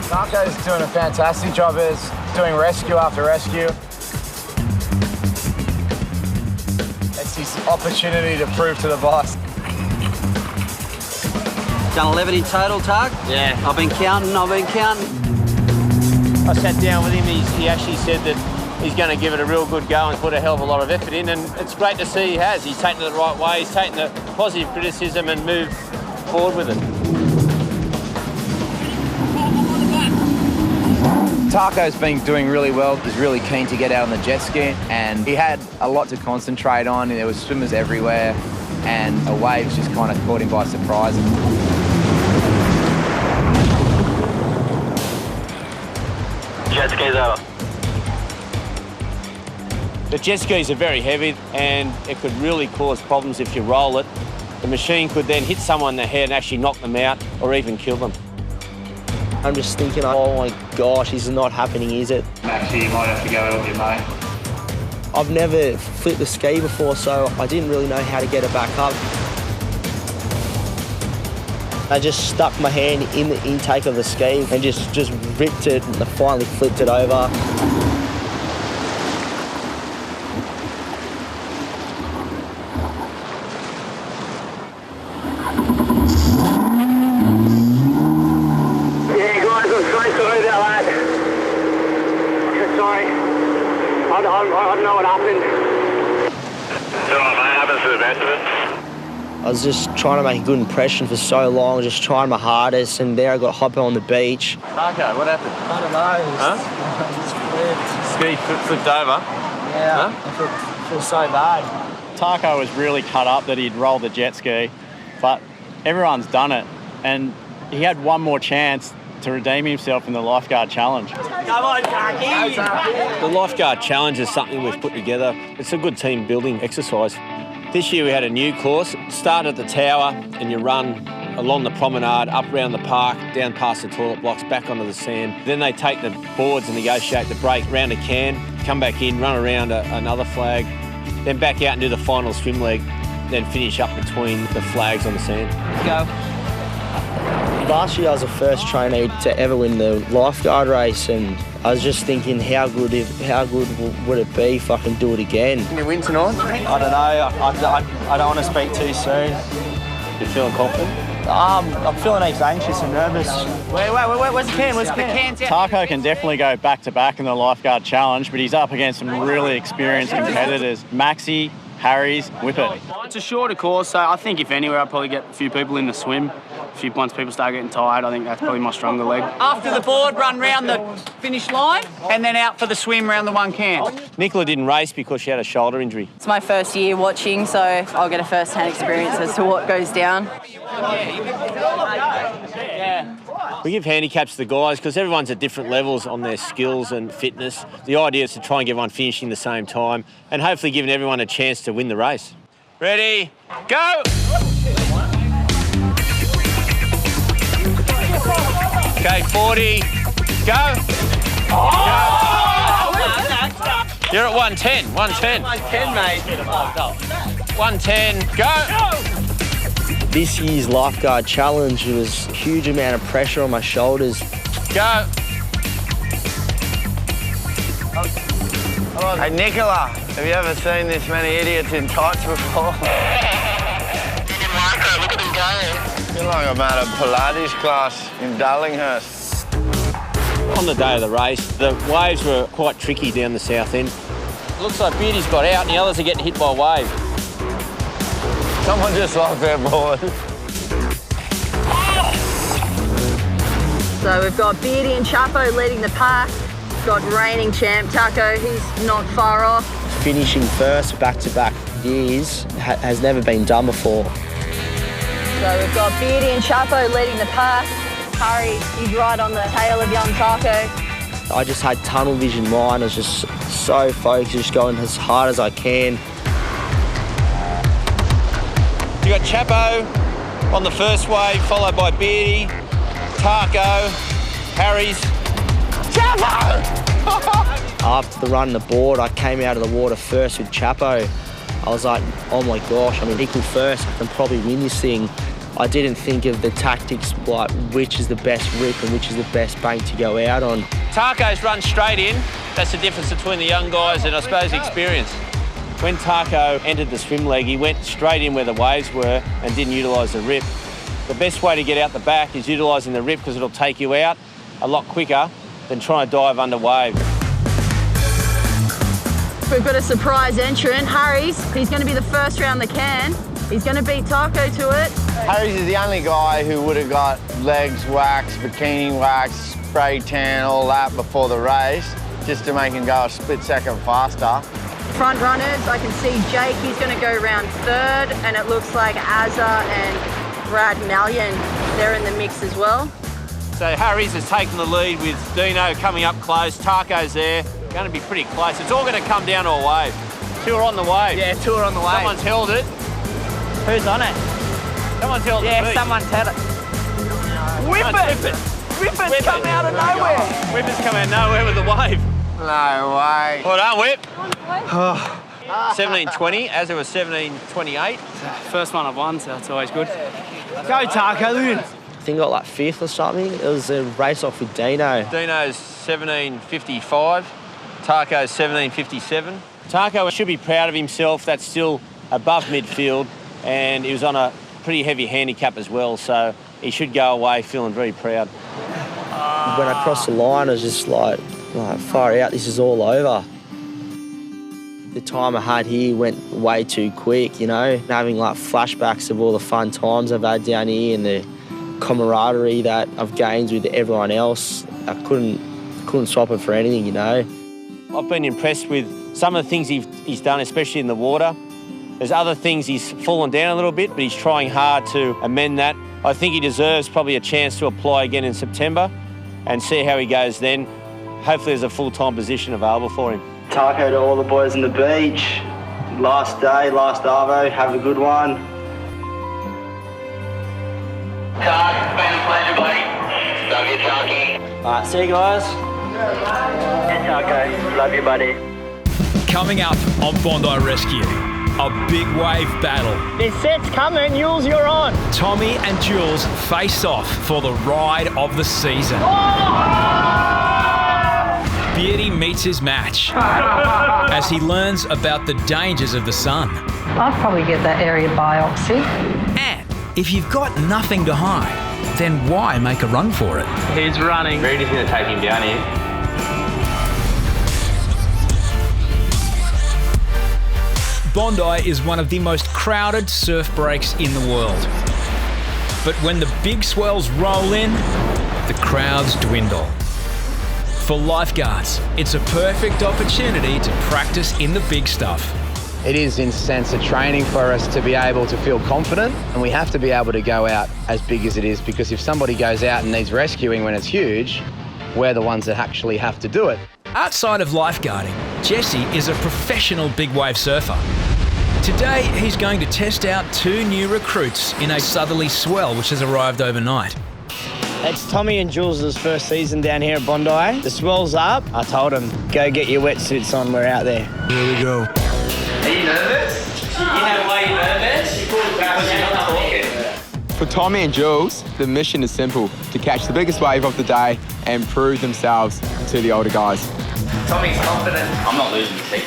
Taco's doing a fantastic job. He's doing rescue after rescue. It's his opportunity to prove to the boss. Done 11 in total, Tug? Yeah. I've been counting. I sat down with him. He actually said that he's going to give it a real good go and put a hell of a lot of effort in, and it's great to see he has. He's taken it the right way. He's taken the positive criticism and moved forward with it. Taco's been doing really well. He's really keen to get out on the jet ski, and he had a lot to concentrate on. There was swimmers everywhere, and a wave's just kind of caught him by surprise. Jet skis over. The jet skis are very heavy, and it could really cause problems if you roll it. The machine could then hit someone in the head and actually knock them out or even kill them. I'm just thinking, oh my gosh, this is not happening, is it? Maxi, you might have to go out with your mate. I've never flipped a ski before, so I didn't really know how to get it back up. I just stuck my hand in the intake of the ski and just ripped it, and I finally flipped it over. I don't know what happened. So what happens to the best of it? I was just trying to make a good impression for so long, just trying my hardest, and there I got Hoppo on the beach. Taco, what happened? I don't know. Huh? Just Ski flipped over? Yeah, huh? I feel so bad. Taco was really cut up that he'd rolled the jet ski, but everyone's done it, and he had one more chance to redeem himself in the Lifeguard Challenge. Come on, Taki! The Lifeguard Challenge is something we've put together. It's a good team building exercise. This year we had a new course. Start at the tower and you run along the promenade, up around the park, down past the toilet blocks, back onto the sand. Then they take the boards and negotiate the break, round a can, come back in, run around another flag, then back out and do the final swim leg, then finish up between the flags on the sand. Go. Last year I was the first trainee to ever win the lifeguard race, and I was just thinking how good would it be if I can do it again. Can you win tonight? I don't know. I don't want to speak too soon. You feeling confident? I'm feeling heaps anxious and nervous. Wait, where's the can? Where's the can? Taco can definitely go back-to-back in the lifeguard challenge, but he's up against some really experienced competitors. Maxi, Harries, Whippet. It's a shorter course, so I think if anywhere I'll probably get a few people in the swim. Once people start getting tired, I think that's probably my stronger leg. After the board, run round the finish line and then out for the swim round the one can. Nicola didn't race because she had a shoulder injury. It's my first year watching, so I'll get a first-hand experience as to what goes down. We give handicaps to the guys because everyone's at different levels on their skills and fitness. The idea is to try and get everyone finishing the same time and hopefully giving everyone a chance to win the race. Ready, go! Okay, 40, go! You're at 110, 110. 110, mate. 110, go! This year's lifeguard challenge was a huge amount of pressure on my shoulders. Go! Hey, Nicola, have you ever seen this many idiots in tights before? Look at them going. I feel like I'm at a Pilates class in Darlinghurst. On the day of the race, the waves were quite tricky down the south end. Looks like Beauty's got out and the others are getting hit by a wave. Someone just lost their board. So we've got Beardy and Chapo leading the pack. We've got reigning champ Taco, he's not far off. Finishing first back-to-back years has never been done before. So we've got Beardy and Chapo leading the pack. Harry, he's right on the tail of young Taco. I just had tunnel vision mind. I was just so focused, just going as hard as I can. You got Chapo on the first wave, followed by Beardy, Taco, Harries. Chapo! After the run the board, I came out of the water first with Chapo. I was like, oh my gosh, I'm in equal first. I can probably win this thing. I didn't think of the tactics, like which is the best rip and which is the best bank to go out on. Taco's run straight in. That's the difference between the young guys and I suppose experience. When Taco entered the swim leg, he went straight in where the waves were and didn't utilise the rip. The best way to get out the back is utilising the rip because it'll take you out a lot quicker than trying to dive under wave. We've got a surprise entrant, Harries. He's going to be the first round the can. He's going to beat Taco to it. Harries is the only guy who would have got legs waxed, bikini waxed, spray tan, all that before the race, just to make him go a split second faster. Front runners, I can see Jake, he's going to go round third, and it looks like Azza and Brad Mallion, they're in the mix as well. So Harries has taken the lead with Deano coming up close. Taco's there, going to be pretty close. It's all going to come down to a wave. Two are on the wave. Yeah, two are on the wave. Someone's held it. Who's on it? Someone's held it. Yeah, someone's held it. Whippet! Whippet's come out of nowhere. Whippet's come out of nowhere with the wave. No way. Well done, Whip. 17:20, as it was 17:28. First one I've won, so that's always good. Go, Taco, look at I think I got like fifth or something. It was a race off with Deano. Deano's 17:55. Taco's 17:57. Taco should be proud of himself. That's still above midfield, and he was on a pretty heavy handicap as well, so he should go away feeling very proud. When I crossed the line, I was just like far out, this is all over. The time I had here went way too quick, you know, having like flashbacks of all the fun times I've had down here and the camaraderie that I've gained with everyone else. I couldn't swap it for anything, you know. I've been impressed with some of the things he's done, especially in the water. There's other things he's fallen down a little bit, but he's trying hard to amend that. I think he deserves probably a chance to apply again in September and see how he goes then. Hopefully there's a full-time position available for him. Taco to all the boys on the beach. Last day, last Arvo. Have a good one. Talk, it's been a pleasure, buddy. Love you, Talkie. All right, see you guys. Yeah, Taco. Love you, buddy. Coming up on Bondi Rescue, A big wave battle. This set's coming, Jules, you're on. Tommy and Jules face off for the ride of the season. Beardy meets his match as he learns about the dangers of the sun. I'd probably get that area biopsy. And if you've got nothing to hide, then why make a run for it? He's running. Reidy's going to take him down here. Bondi is one of the most crowded surf breaks in the world. But when the big swells roll in, the crowds dwindle. For Lifeguards, it's a perfect opportunity to practice in the big stuff. It is intensive training for us to be able to feel confident, and we have to be able to go out as big as it is, because if somebody goes out and needs rescuing when it's huge, we're the ones that actually have to do it. Outside of lifeguarding, Jesse is a professional big wave surfer. Today, he's going to test out 2 new recruits in a southerly swell which has arrived overnight. It's Tommy and Jules' first season down here at Bondi. The swell's up. I told them, go get your wetsuits on, we're out there. Here we go. Are you nervous? You know why you're nervous? Because you're not talking. For Tommy and Jules, the mission is simple: to catch the biggest wave of the day and prove themselves to the older guys. Tommy's confident. I'm not losing the seat.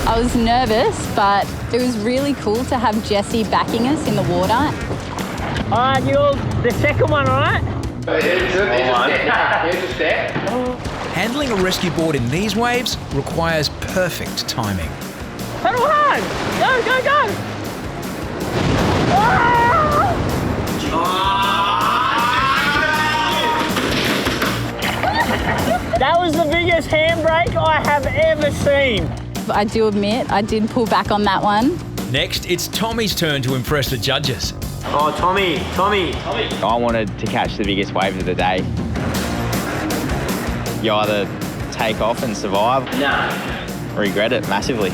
I was nervous, but it was really cool to have Jesse backing us in the water. All right, Jules, the second one, all right? Here's a step. Handling a rescue board in these waves requires perfect timing. Pedal hard! Go, go, go! That was the biggest handbrake I have ever seen. I do admit, I did pull back on that one. Next, it's Tommy's turn to impress the judges. Oh, Tommy. I wanted to catch the biggest wave of the day. You either take off and survive, regret it massively.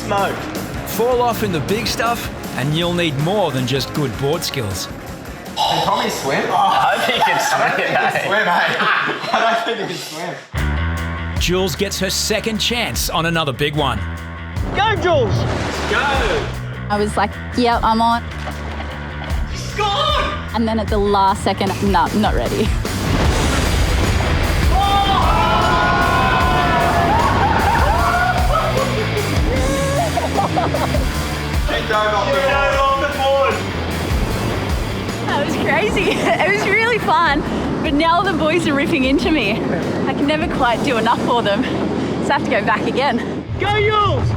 Smoke. Fall off in the big stuff, and you'll need more than just good board skills. Can Tommy swim? I hope he can swim, I don't think he can swim. Jules gets her second chance on another big one. Go, Jules! Go! I was like, yep, I'm on. Go on! And then at the last second, no, not ready. That was crazy. It was really fun, but now the boys are ripping into me. I can never quite do enough for them, so I have to go back again. Go, Jules!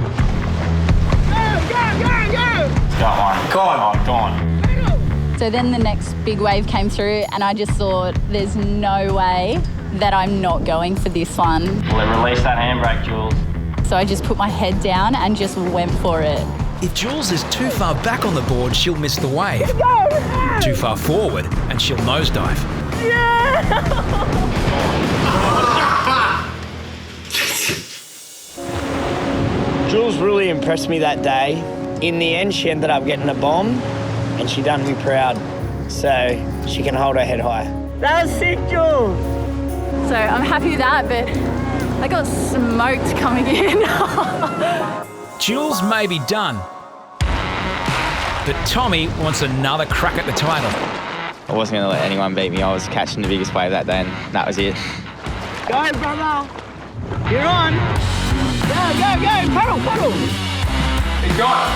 Go on. So then the next big wave came through, and I just thought, there's no way that I'm not going for this one. Well, release that handbrake, Jules. So I just put my head down and just went for it. If Jules is too far back on the board, she'll miss the wave. Too far forward, and she'll nosedive. Jules really impressed me that day. In the end, she ended up getting a bomb, and she done me proud. So she can hold her head high. That was sick, Jules. So I'm happy with that, but I got smoked coming in. Jules may be done, but Tommy wants another crack at the title. I wasn't going to let anyone beat me. I was catching the biggest wave that day, and that was it. Go, brother. You're on. Go, go, go. Paddle. He's gone.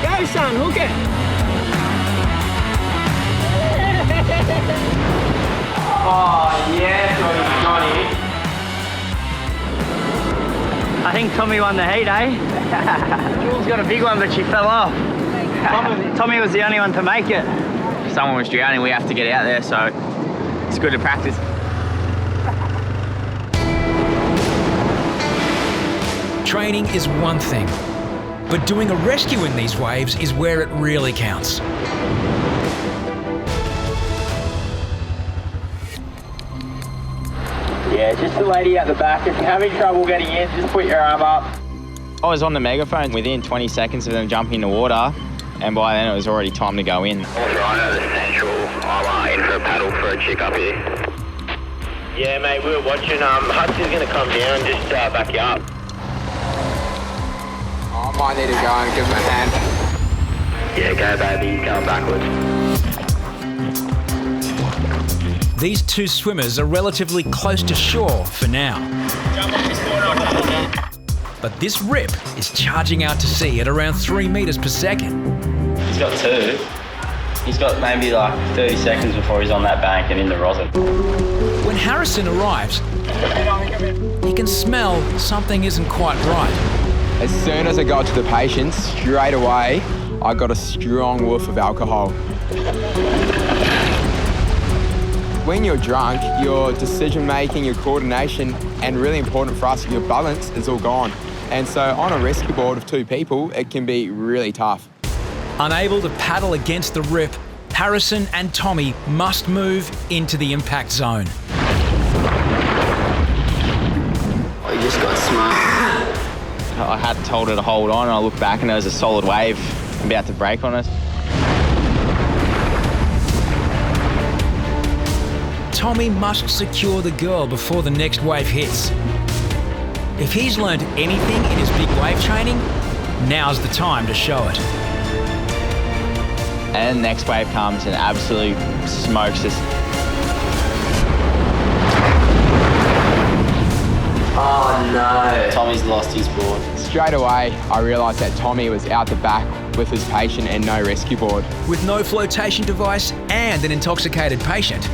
Go, son. Hook it. Oh, yeah, Johnny. I think Tommy won the heat, eh? Jules got a big one, but she fell off. Tommy was the only one to make it. If someone was drowning, we have to get out there, so it's good to practice. Training is one thing, but doing a rescue in these waves is where it really counts. Yeah, just the lady at the back. If you're having trouble getting in, just put your arm up. I was on the megaphone within 20 seconds of them jumping in the water, and by then it was already time to go in. Also, I know the central. I'm in for a paddle for a chick up here. Yeah, mate, we were watching. Hudson's going to come down and just back you up. I might need to go and give him a hand. Yeah, go, baby. He's going backwards. These two swimmers are relatively close to shore for now. But this rip is charging out to sea at around 3 metres per second. He's got two. He's got maybe like 30 seconds before he's on that bank and in the rosin. When Harrison arrives, he can smell something isn't quite right. As soon as I got to the patient, straight away, I got a strong whiff of alcohol. When you're drunk, your decision-making, your coordination, and really important for us, your balance is all gone. And so on a rescue board of two people, it can be really tough. Unable to paddle against the rip, Harrison and Tommy must move into the impact zone. I just got smart. I had told her to hold on, and I looked back and there was a solid wave about to break on us. Tommy must secure the girl before the next wave hits. If he's learned anything in his big wave training, now's the time to show it. And the next wave comes and absolutely smokes us. Oh no. Tommy's lost his board. Straight away, I realised that Tommy was out the back with his patient and no rescue board. With no flotation device and an intoxicated patient,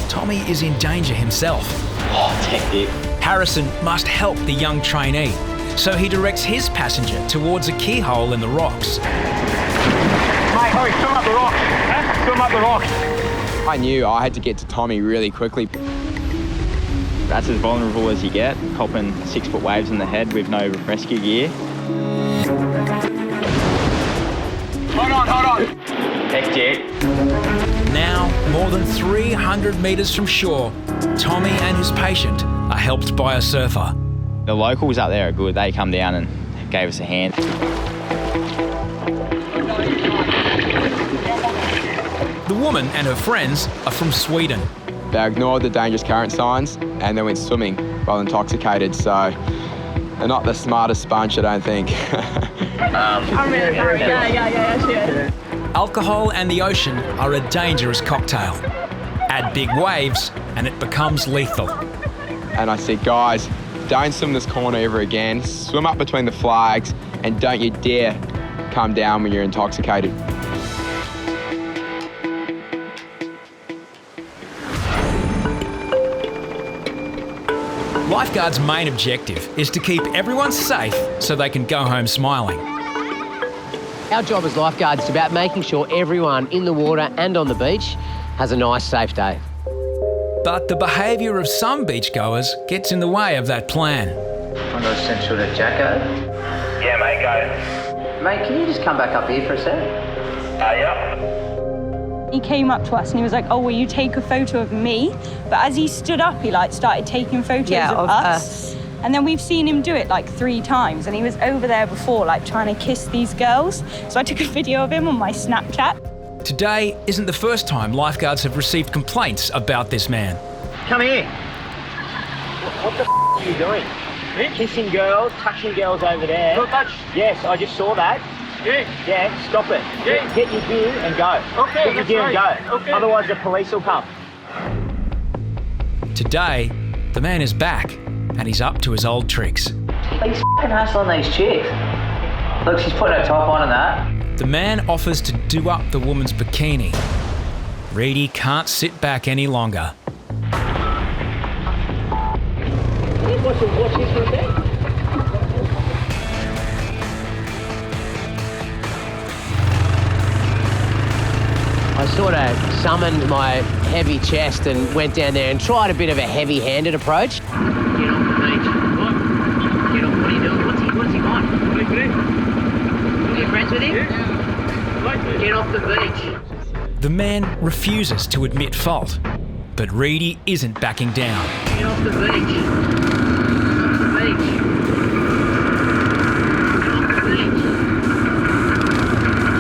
Tommy is in danger himself. Oh, hectic. Harrison must help the young trainee, so he directs his passenger towards a keyhole in the rocks. Mate, hurry, swim up the rocks. Huh? Swim up the rocks. I knew I had to get to Tommy really quickly. That's as vulnerable as you get, copping 6-foot waves in the head with no rescue gear. Hold on. Hectic. Now, more than 300 metres from shore, Tommy and his patient are helped by a surfer. The locals up there are good. They come down and gave us a hand. The woman and her friends are from Sweden. They ignored the dangerous current signs and they went swimming while intoxicated, so they're not the smartest bunch, I don't think. I'm really sorry. Yeah. Alcohol and the ocean are a dangerous cocktail. Add big waves and it becomes lethal. And I said, guys, don't swim this corner ever again. Swim up between the flags and don't you dare come down when you're intoxicated. Lifeguards' main objective is to keep everyone safe so they can go home smiling. Our job as lifeguards is about making sure everyone in the water and on the beach has a nice, safe day. But the behaviour of some beachgoers gets in the way of that plan. I'm going to send you to Jacko. Yeah, mate, go. Mate, can you just come back up here for a sec? Yeah. He came up to us and he was like, oh, will you take a photo of me? But as he stood up, he started taking photos of us. And then we've seen him do it 3 times. And he was over there before, trying to kiss these girls. So I took a video of him on my Snapchat. Today isn't the first time lifeguards have received complaints about this man. Come here. What the are you doing? Kissing girls, touching girls over there. Not touch? Yes, I just saw that. Yeah, stop it. Yeah. Get your gear and go. Okay, get your gear and go. Okay. Otherwise the police will come. Today, the man is back and he's up to his old tricks. He's f***ing hustling these chicks. Look, she's putting her top on and that. The man offers to do up the woman's bikini. Reidy can't sit back any longer. Watch this for a sec. I sort of summoned my heavy chest and went down there and tried a bit of a heavy-handed approach. Get off the beach. What? Get off. What are you doing? What's he want? Are you friends with him? Yeah. Get off the beach. The man refuses to admit fault, but Reidy isn't backing down. Get off the beach. Get off the beach. Get off the beach.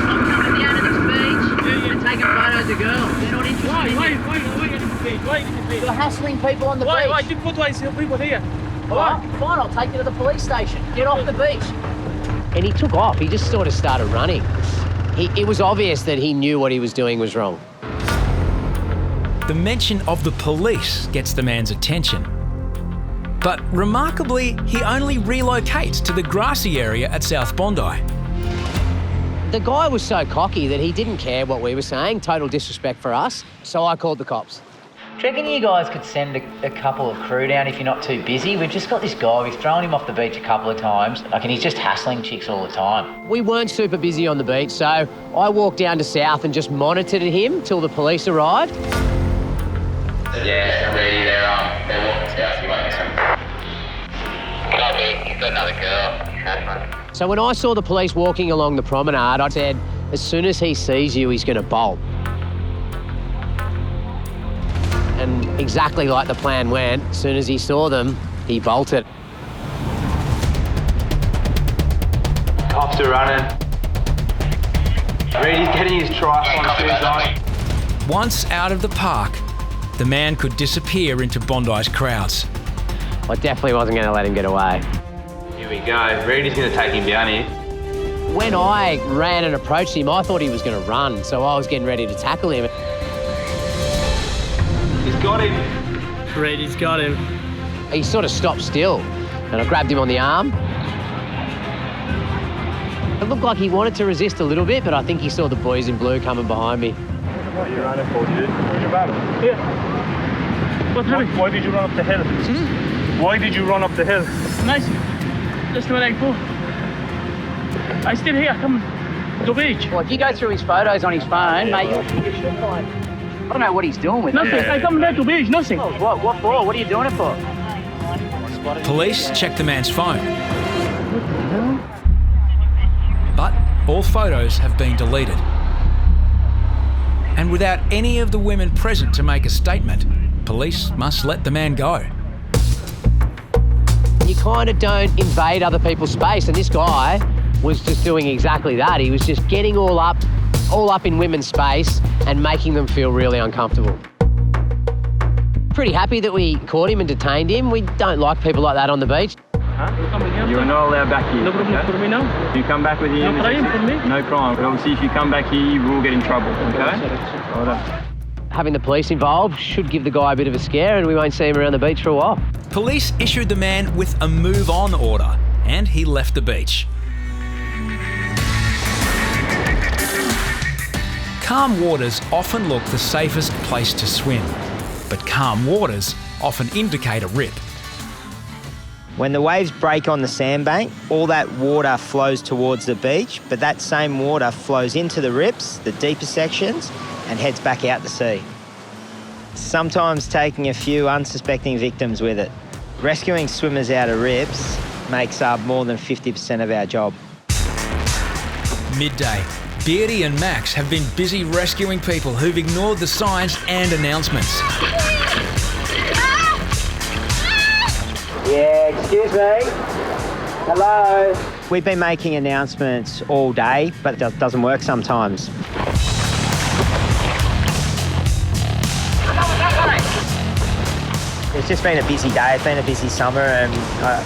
Stop coming down to this beach and taking photos of girls. They're not interested in you. Wait. You're hassling people on the beach. place, people here. All right, fine, I'll take you to the police station. Get off the beach. And he took off. He just sort of started running. It was obvious that he knew what he was doing was wrong. The mention of the police gets the man's attention. But remarkably, he only relocates to the grassy area at South Bondi. The guy was so cocky that he didn't care what we were saying, total disrespect for us, so I called the cops. Do you reckon you guys could send a couple of crew down if you're not too busy? We've just got this guy, we've thrown him off the beach a couple of times, and he's just hassling chicks all the time. We weren't super busy on the beach, so I walked down to South and just monitored him till the police arrived. Yeah, Reidy, they're walking south, you won't miss them. Copy, he's got another girl, he's hassling. So when I saw the police walking along the promenade, I said, as soon as he sees you, he's going to bolt. And exactly like the plan went, as soon as he saw them, he bolted. Cops are running. Reidy's getting his triathlon shoes on. Once out of the park, the man could disappear into Bondi's crowds. I definitely wasn't going to let him get away. Here we go. Reidy's going to take him down here. When I ran and approached him, I thought he was going to run, so I was getting ready to tackle him. He's got him. Reidy's got him. He sort of stopped still, and I grabbed him on the arm. It looked like he wanted to resist a little bit, but I think he saw the boys in blue coming behind me. What are you running for, dude? Where's your battle? Here. Why did you run up the hill? Why did you run up the hill? Nice. Just where I go. I still here, come to the beach. Well, if you go through his photos on his phone, mate, you should find. I don't know what he's doing with it. Nothing, I come there to beach, nothing. Oh, what for? What are you doing it for? Police check the man's phone. But all photos have been deleted. And without any of the women present to make a statement, police must let the man go. You kind of don't invade other people's space, and this guy was just doing exactly that. He was just getting all up in women's space and making them feel really uncomfortable. Pretty happy that we caught him and detained him. We don't like people like that on the beach. Huh? You are not allowed back here. No problem for me now. You come back with you. No crime for me. No crime. But obviously, if you come back here, you will get in trouble. Okay? Well done. Having the police involved should give the guy a bit of a scare, and we won't see him around the beach for a while. Police issued the man with a move-on order, and he left the beach. Calm waters often look the safest place to swim, but calm waters often indicate a rip. When the waves break on the sandbank, all that water flows towards the beach, but that same water flows into the rips, the deeper sections, and heads back out to sea. Sometimes taking a few unsuspecting victims with it. Rescuing swimmers out of rips makes up more than 50% of our job. Midday. Beardy and Max have been busy rescuing people who've ignored the signs and announcements. Yeah, excuse me. Hello. We've been making announcements all day, but it doesn't work sometimes. It's just been a busy day. It's been a busy summer, and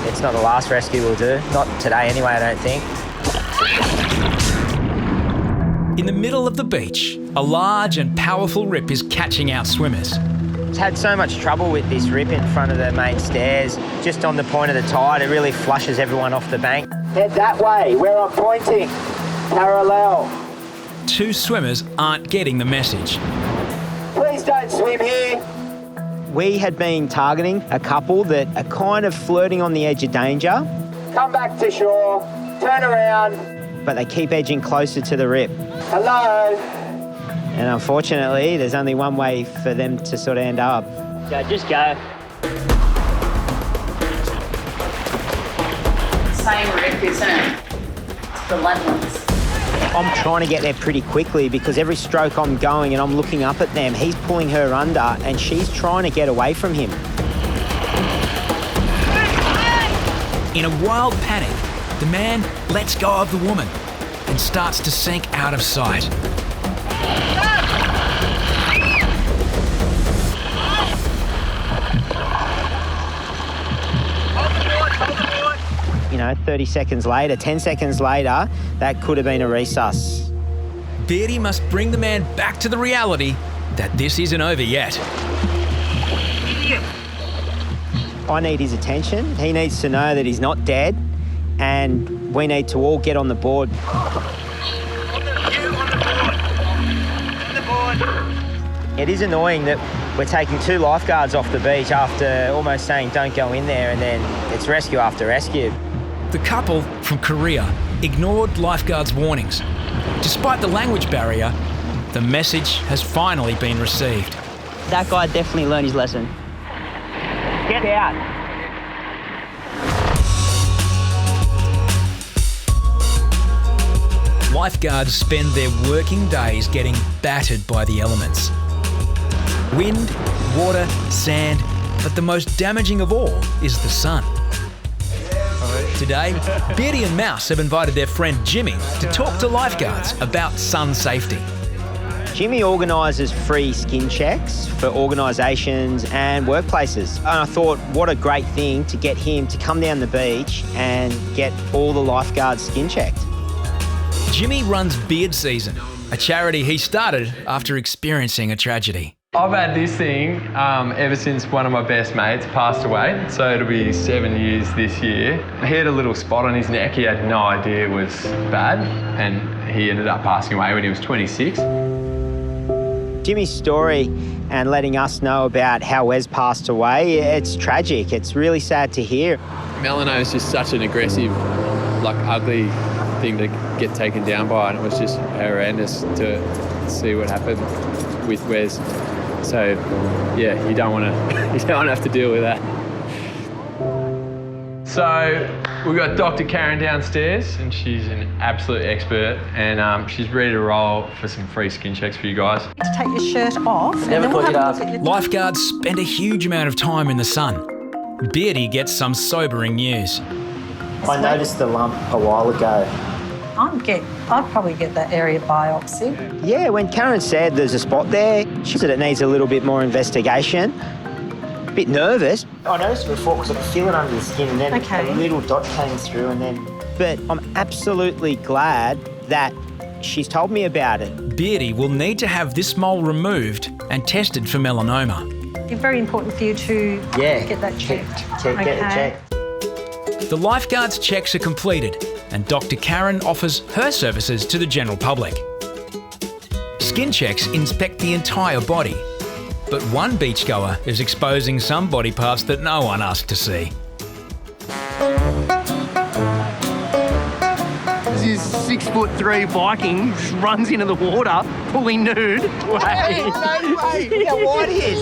it's not the last rescue we'll do. Not today anyway, I don't think. In the middle of the beach, a large and powerful rip is catching out swimmers. It's had so much trouble with this rip in front of the main stairs. Just on the point of the tide, it really flushes everyone off the bank. Head that way, where I'm pointing. Parallel. Two swimmers aren't getting the message. Please don't swim here. We had been targeting a couple that are kind of flirting on the edge of danger. Come back to shore, turn around. But they keep edging closer to the rip. Hello. And unfortunately, there's only one way for them to sort of end up. Go, just go. Same rip, isn't it? It's relentless. I'm trying to get there pretty quickly because every stroke I'm going and I'm looking up at them, he's pulling her under and she's trying to get away from him. In a wild panic, the man lets go of the woman and starts to sink out of sight. 30 seconds later, 10 seconds later, that could have been a resus. Beardy must bring the man back to the reality that this isn't over yet. I need his attention. He needs to know that he's not dead, and we need to all get on the board. It is annoying that we're taking 2 lifeguards off the beach after almost saying don't go in there, and then it's rescue after rescue. The couple from Korea ignored lifeguards' warnings. Despite the language barrier, the message has finally been received. That guy definitely learned his lesson. Get out. Lifeguards spend their working days getting battered by the elements. Wind, water, sand, but the most damaging of all is the sun. Today, Beardy and Mouse have invited their friend Jimmy to talk to lifeguards about sun safety. Jimmy organises free skin checks for organisations and workplaces. And I thought, what a great thing to get him to come down the beach and get all the lifeguards skin checked. Jimmy runs Beard Season, a charity he started after experiencing a tragedy. I've had this thing ever since one of my best mates passed away, so it'll be 7 years this year. He had a little spot on his neck. He had no idea it was bad, and he ended up passing away when he was 26. Jimmy's story and letting us know about how Wes passed away, it's tragic. It's really sad to hear. Melanoma is just such an aggressive, ugly thing to get taken down by, and it was just horrendous to see what happened with Wes. So, yeah, you don't want to have to deal with that. So we've got Dr. Karen downstairs, and she's an absolute expert, and she's ready to roll for some free skin checks for you guys. To take your shirt off, and then we'll have a look at your... Lifeguards spend a huge amount of time in the sun. Beardy gets some sobering news. I noticed the lump a while ago. I'd probably get that area biopsy. Yeah, when Karen said there's a spot there, she said it needs a little bit more investigation. A bit nervous. I noticed it before because I could feel it under the skin, and then a little dot came through, and then... But I'm absolutely glad that she's told me about it. Beardy will need to have this mole removed and tested for melanoma. It's very important for you to get that checked. Get it checked. The lifeguards' checks are completed, and Dr. Karen offers her services to the general public. Skin checks inspect the entire body, but one beachgoer is exposing some body parts that no one asked to see. This 6'3" Viking just runs into the water, fully nude. Hey, no way! Look how wide he is.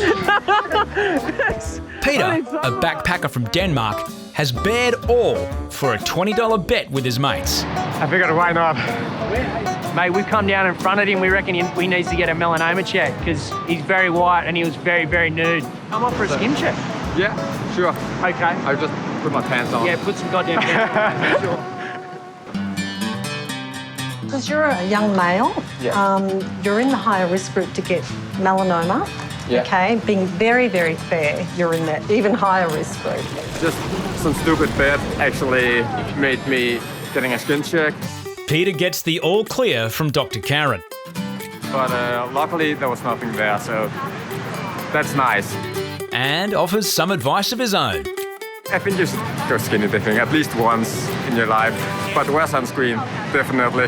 Peter, a backpacker from Denmark, has bared all for a $20 bet with his mates. I figured, why not? Mate, we've come down in front of him. We reckon he needs to get a melanoma check because he's very white and he was very, very nude. Come up for a skin check. Yeah, sure. Okay. I'll just put my pants on. Yeah, put some goddamn pants on. Sure. Because you're a young male, you're in the higher risk group to get melanoma. Yeah. Okay, being very, very fair, you're in that even higher risk group. Just some stupid bet actually made me getting a skin check. Peter gets the all clear from Dr. Karen. But luckily there was nothing there, so that's nice. And offers some advice of his own. I think you should go skinny dipping at least once in your life, but wear sunscreen, definitely.